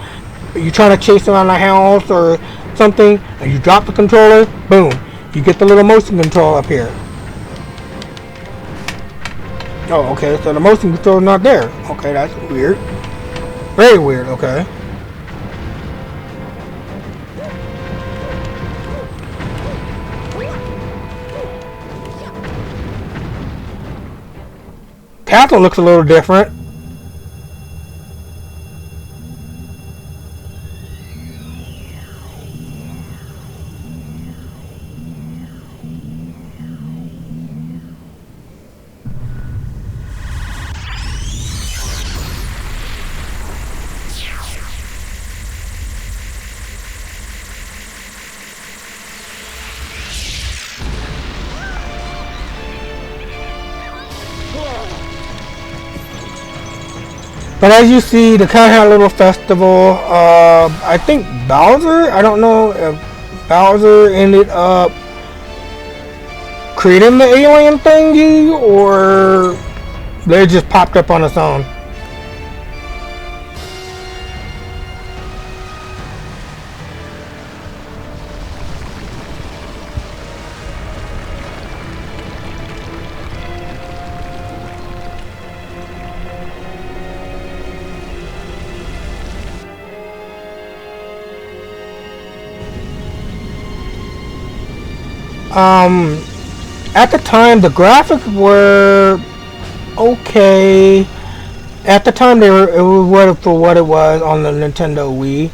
you're trying to chase around the house or something, and you drop the controller, boom, you get the little motion control up here. Oh, okay, so the motion control is not there. Okay, that's weird. Very weird, okay. Castle looks a little different. But as you see, they kind of had a little festival. I think Bowser, I don't know if Bowser ended up creating the alien thingy or they just popped up on its own. At the time, the graphics were okay. At the time, it was for what it was on the Nintendo Wii.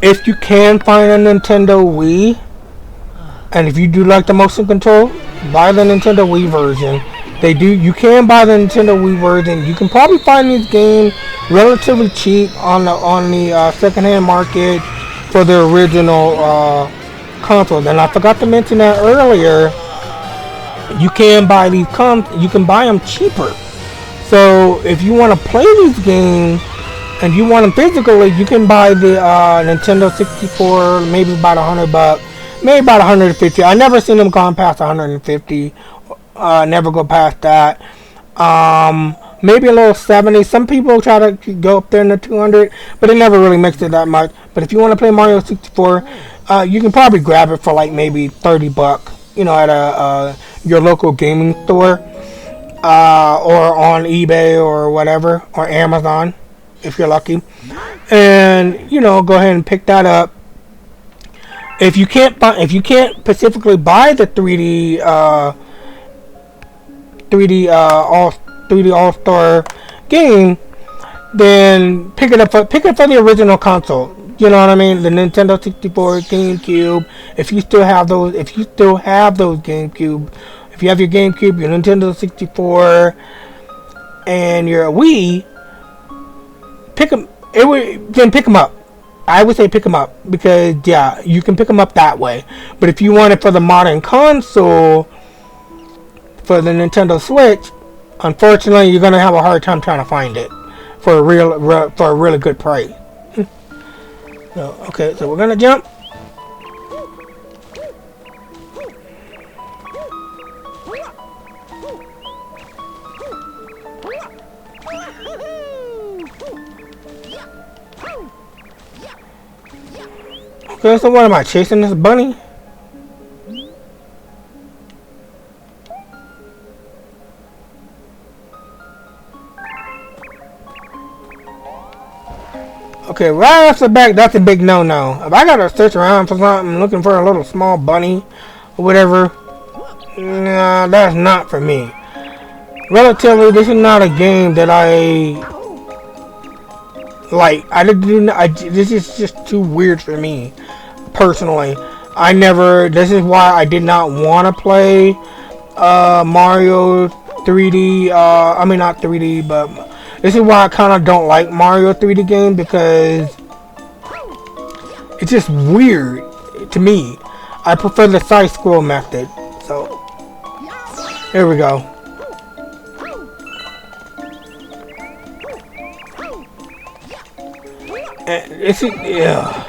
If you can find a Nintendo Wii, and if you do like the motion control, buy the Nintendo Wii version. You can buy the Nintendo Wii version. You can probably find these games relatively cheap on the secondhand market for the original consoles. And I forgot to mention that earlier. You can buy these you can buy them cheaper. So if you want to play these games and you want them physically, you can buy the Nintendo 64, maybe about $100, maybe about 150. I never seen them gone past 150. Never go past that. Maybe a little 70. Some people try to go up there in the 200, but it never really makes it that much. But if you want to play Mario 64, you can probably grab it for like maybe $30, you know, at your local gaming store, or on eBay or whatever, or Amazon, if you're lucky. And you know, go ahead and pick that up. If you can't specifically buy the 3D All-Star game, then pick it up for the original console. You know what I mean? The Nintendo 64, GameCube. If you still have those GameCube, if you have your GameCube, your Nintendo 64, and your Wii, pick them up. I would say pick them up because yeah, you can pick them up that way. But if you want it for the modern console, for the Nintendo Switch, unfortunately, you're gonna have a hard time trying to find it for a really good price. So, okay, so we're gonna jump. Okay, so what am I chasing this bunny? Okay, right off the back, that's a big no-no. If I gotta search around for something, looking for a little small bunny or whatever, nah, that's not for me. Relatively, this is not a game that I like. This is just too weird for me, personally. This is why I did not want to play Mario 3D, I mean not 3D, but this is why I kind of don't like Mario 3D games, because it's just weird to me. I prefer the side scroll method. So, here we go. It's yeah.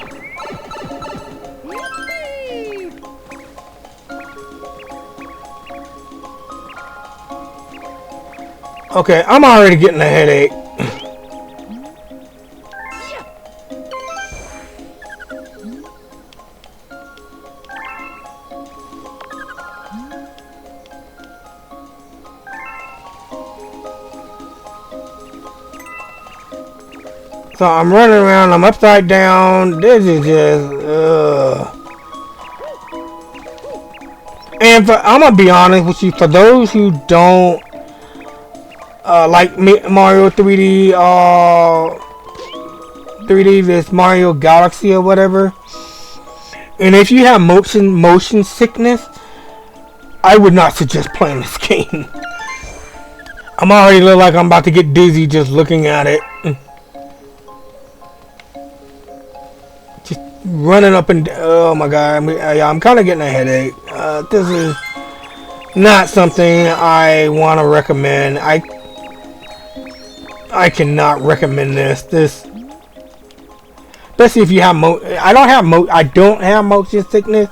Okay, I'm already getting a headache. So I'm running around, I'm upside down. This is just, And I'm gonna be honest with you, for those who don't like Mario 3D, 3D, this Mario Galaxy or whatever, and if you have motion sickness, I would not suggest playing this game. I'm already look like I'm about to get dizzy just looking at it. Just running up and oh my god, I'm kind of getting a headache. This is not something I want to recommend. I cannot recommend this. Especially if you have I don't have motion sickness,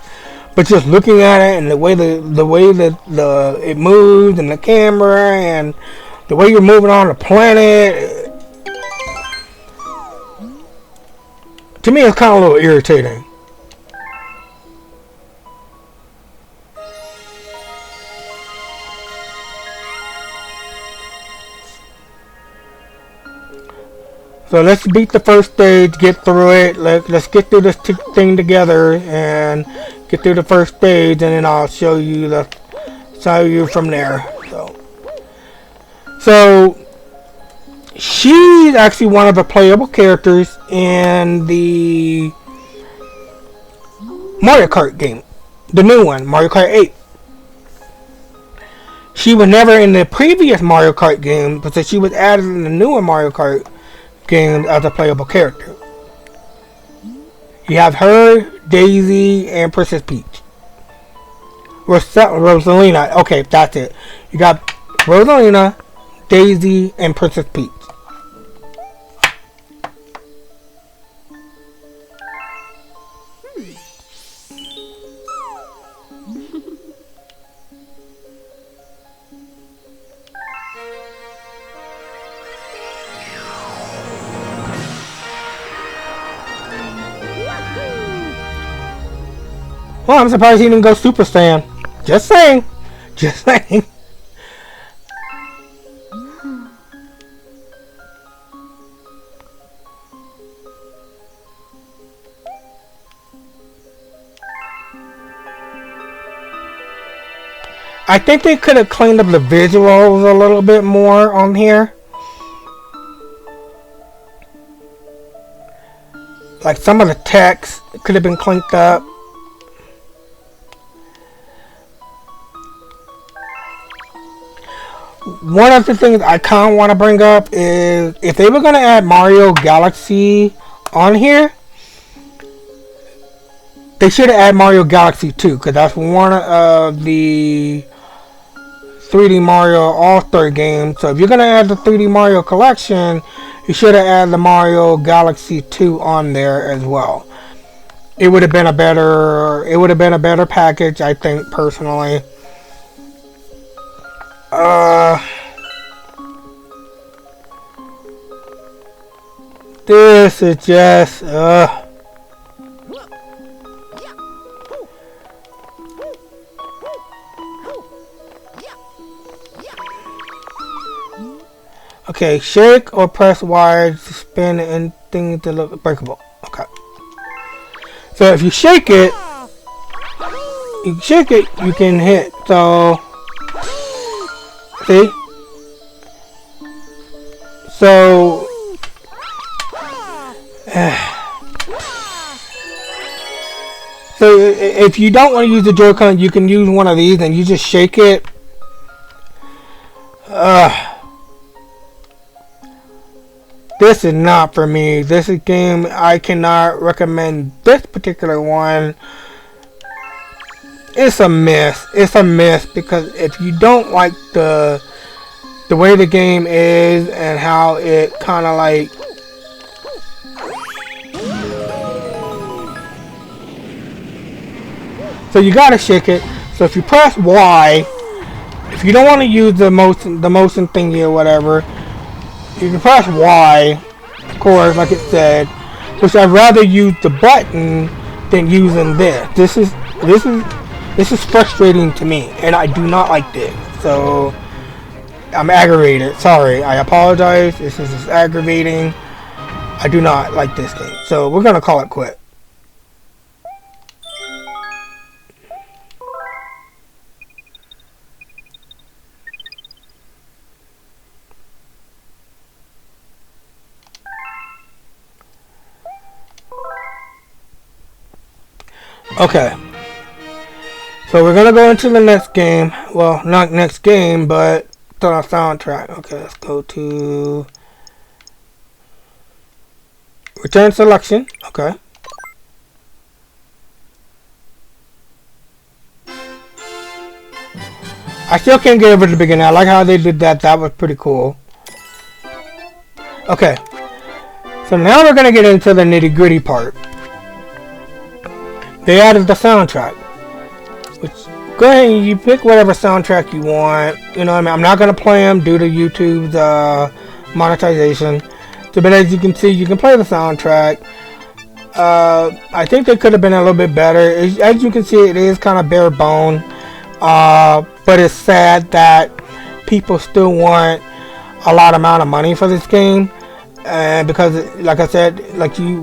but just looking at it and the way that it moves and the camera and the way you're moving on the planet, to me it's kind of a little irritating. So let's beat the first stage, get through it. Let's get through this thing together and get through the first stage, and then I'll show you from there. So she's actually one of the playable characters in the Mario Kart game, the new one, Mario Kart 8. She was never in the previous Mario Kart game, but she was added in the newer Mario Kart game as a playable character. You have her, Daisy, and Princess Peach. Rosalina. Okay, that's it. You got Rosalina, Daisy, and Princess Peach. Well, I'm surprised he didn't go Super Saiyan. Just saying. Just saying. I think they could have cleaned up the visuals a little bit more on here. Like some of the text could have been cleaned up. One of the things I kind of want to bring up is if they were going to add Mario Galaxy on here, they should have added Mario Galaxy 2, because that's one of the 3D Mario All-Star games. So if you're going to add the 3D Mario collection, you should have added the Mario Galaxy 2 on there as well. It would have been a better package, I think, personally. This is just, okay, shake or press Y to spin anything to look breakable. Okay. So if you shake it, you can hit. So, see? So, so if you don't want to use the Joy-Con, you can use one of these and you just shake it. This is not for me. This is a game I cannot recommend. This particular one, it's a miss. It's a miss because if you don't like the way the game is and how it kind of like so you gotta shake it. So if you press Y, if you don't want to use the motion thingy or whatever, you can press Y, of course, like it said, which I'd rather use the button than using this. This is frustrating to me, and I do not like this. So I'm aggravated. Sorry, I apologize. This is just aggravating. I do not like this game. So we're gonna call it quit. Okay, so we're gonna go into the next game. Well, not next game, but it's on our soundtrack. Okay, let's go to return selection. Okay. I still can't get over the beginning. I like how they did that. That was pretty cool. Okay. So now we're gonna get into the nitty gritty part. They added the soundtrack. Which, go ahead and you pick whatever soundtrack you want. You know what I mean? I'm not gonna play them due to YouTube's monetization. So, but as you can see, you can play the soundtrack. I think they could have been a little bit better. As you can see, it is kind of bare bone. But it's sad that people still want a lot amount of money for this game. And because, like I said,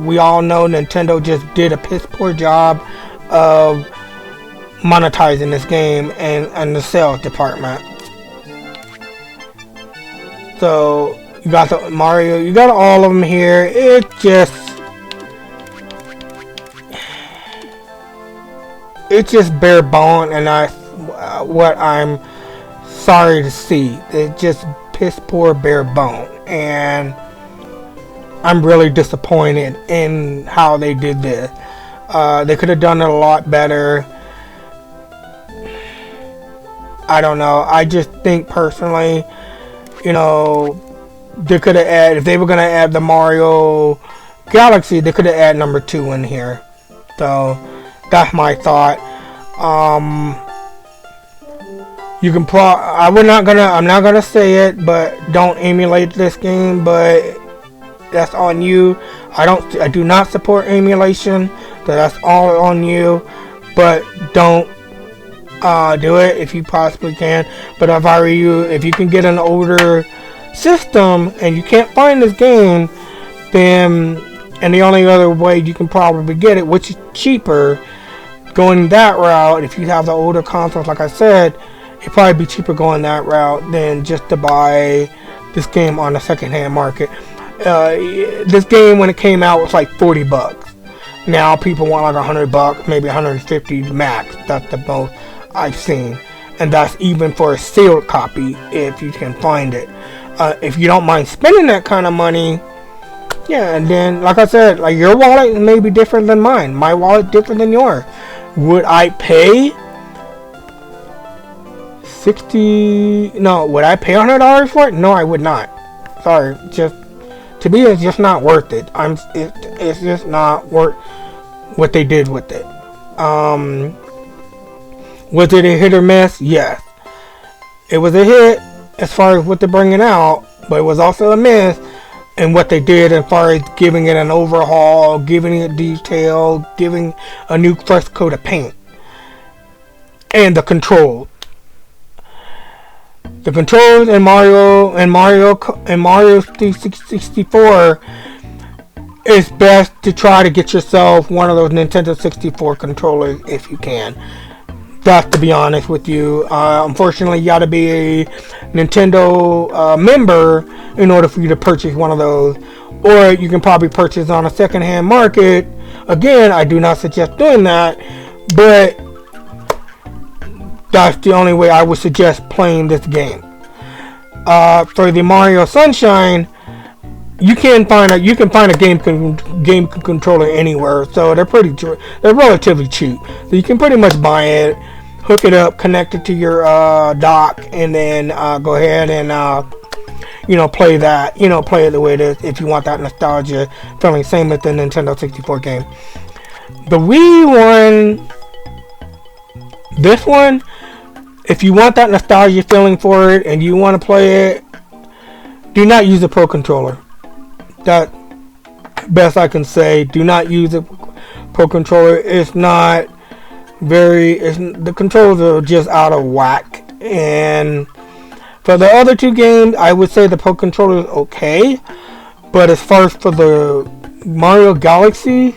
we all know, Nintendo just did a piss poor job of monetizing this game and the sales department. So you got the Mario, you got all of them here. It's just bare bone, and what I'm sorry to see. It's just piss poor bare bone, and I'm really disappointed in how they did this. They could have done it a lot better. I don't know. I just think personally, you know, they could have added, if they were going to add the Mario Galaxy, they could have added number 2 in here. So that's my thought. You can I'm not gonna say it, but don't emulate this game, but that's on you. I do not support emulation, so that's all on you. But don't do it if you possibly can. But if I were you, if you can get an older system and you can't find this game, then, and the only other way you can probably get it, which is cheaper, going that route, if you have the older consoles, like I said, it'd probably be cheaper going that route than just to buy this game on the secondhand market. This game, when it came out, was like $40. Now people want like $100, maybe 150 max. That's the most I've seen, and that's even for a sealed copy if you can find it. If you don't mind spending that kind of money, yeah. And then, like I said, like your wallet may be different than mine. My wallet different than yours. Would I pay would I pay $100 for it? No, I would not. Sorry, just to me, it's just not worth it. It's just not worth what they did with it. Was it a hit or miss? Yes, it was a hit as far as what they're bringing out, but it was also a miss in what they did as far as giving it an overhaul, giving it detail, giving a new fresh coat of paint, and the controls. The controls in Mario 64, it's best to try to get yourself one of those Nintendo 64 controllers if you can. That's to be honest with you. Unfortunately, you got to be a Nintendo member in order for you to purchase one of those. Or you can probably purchase on a secondhand market. Again, I do not suggest doing that, but that's the only way I would suggest playing this game. For the Mario Sunshine, you can find a game controller anywhere, so they're relatively cheap. So you can pretty much buy it, hook it up, connect it to your dock, and then go ahead and play that. Play it the way it is if you want that nostalgia feeling. Same with the Nintendo 64 game. The Wii one, this one, if you want that nostalgia feeling for it and you want to play it, do not use a Pro Controller. That best I can say. Do not use a Pro Controller. It's not the controls are just out of whack. And for the other two games, I would say the Pro Controller is okay. But as far as for the Mario Galaxy,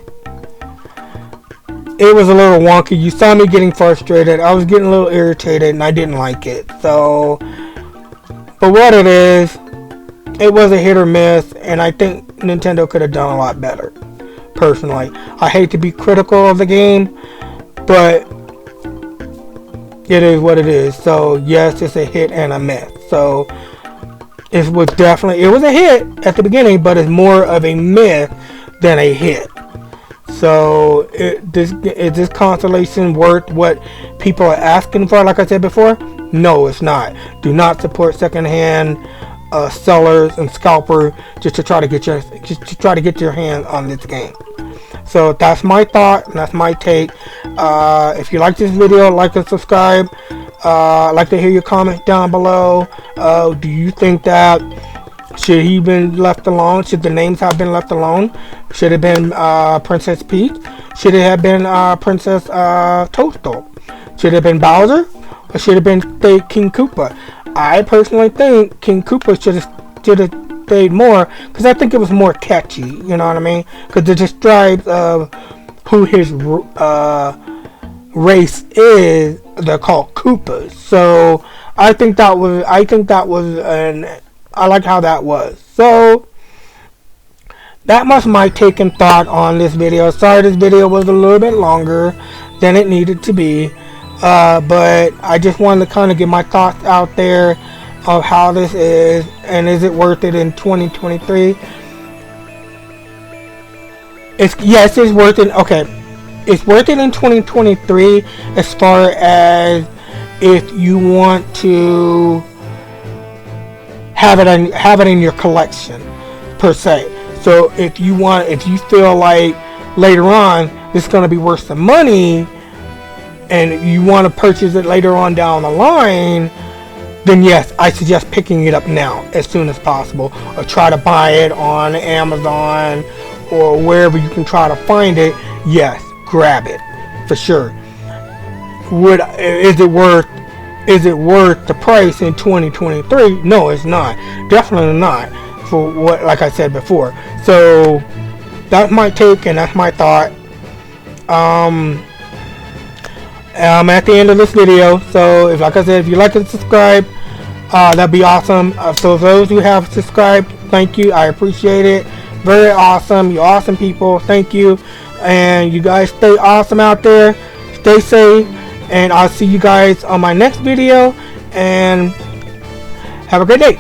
it was a little wonky. You saw me getting frustrated. I was getting a little irritated, and I didn't like it. So, but what it is, it was a hit or miss, and I think Nintendo could have done a lot better. Personally, I hate to be critical of the game, but it is what it is. So yes, it's a hit and a miss. So it was a hit at the beginning, but it's more of a miss than a hit. So is this consolation worth what people are asking for? Like I said before, no, it's not. Do not support secondhand sellers and scalpers just to try to get your hand on this game. So that's my thought, and that's my take. If you like this video, like and subscribe. I'd like to hear your comments down below. Do you think that should he been left alone? Should the names have been left alone? Should it have been Princess Peach? Should it have been Princess Toadstool? Should it have been Bowser? Or should it have been King Koopa? I personally think King Koopa should have stayed more, because I think it was more catchy, you know what I mean? Because it describes who his race is. They're called Koopas. So I like how that was. So that was my take and thought on this video. Sorry this video was a little bit longer than it needed to be. But I just wanted to kind of get my thoughts out there of how this is, and is it worth it in 2023? Yes, it's worth it. Okay, it's worth it in 2023 as far as if you want to have it in your collection per se. So if you feel like later on this is going to be worth some money, and you want to purchase it later on down the line, then yes, I suggest picking it up now as soon as possible, or try to buy it on Amazon or wherever you can try to find it. Yes, grab it for sure. Is it worth the price in 2023? No, it's not. Definitely not, for what, like I said before. So that's my take and that's my thought. I'm at the end of this video, so like I said, if you like and subscribe, that'd be awesome. So those who have subscribed, thank you. I appreciate it. Very awesome. You're awesome people. Thank you. And you guys stay awesome out there. Stay safe. And I'll see you guys on my next video. And have a great day.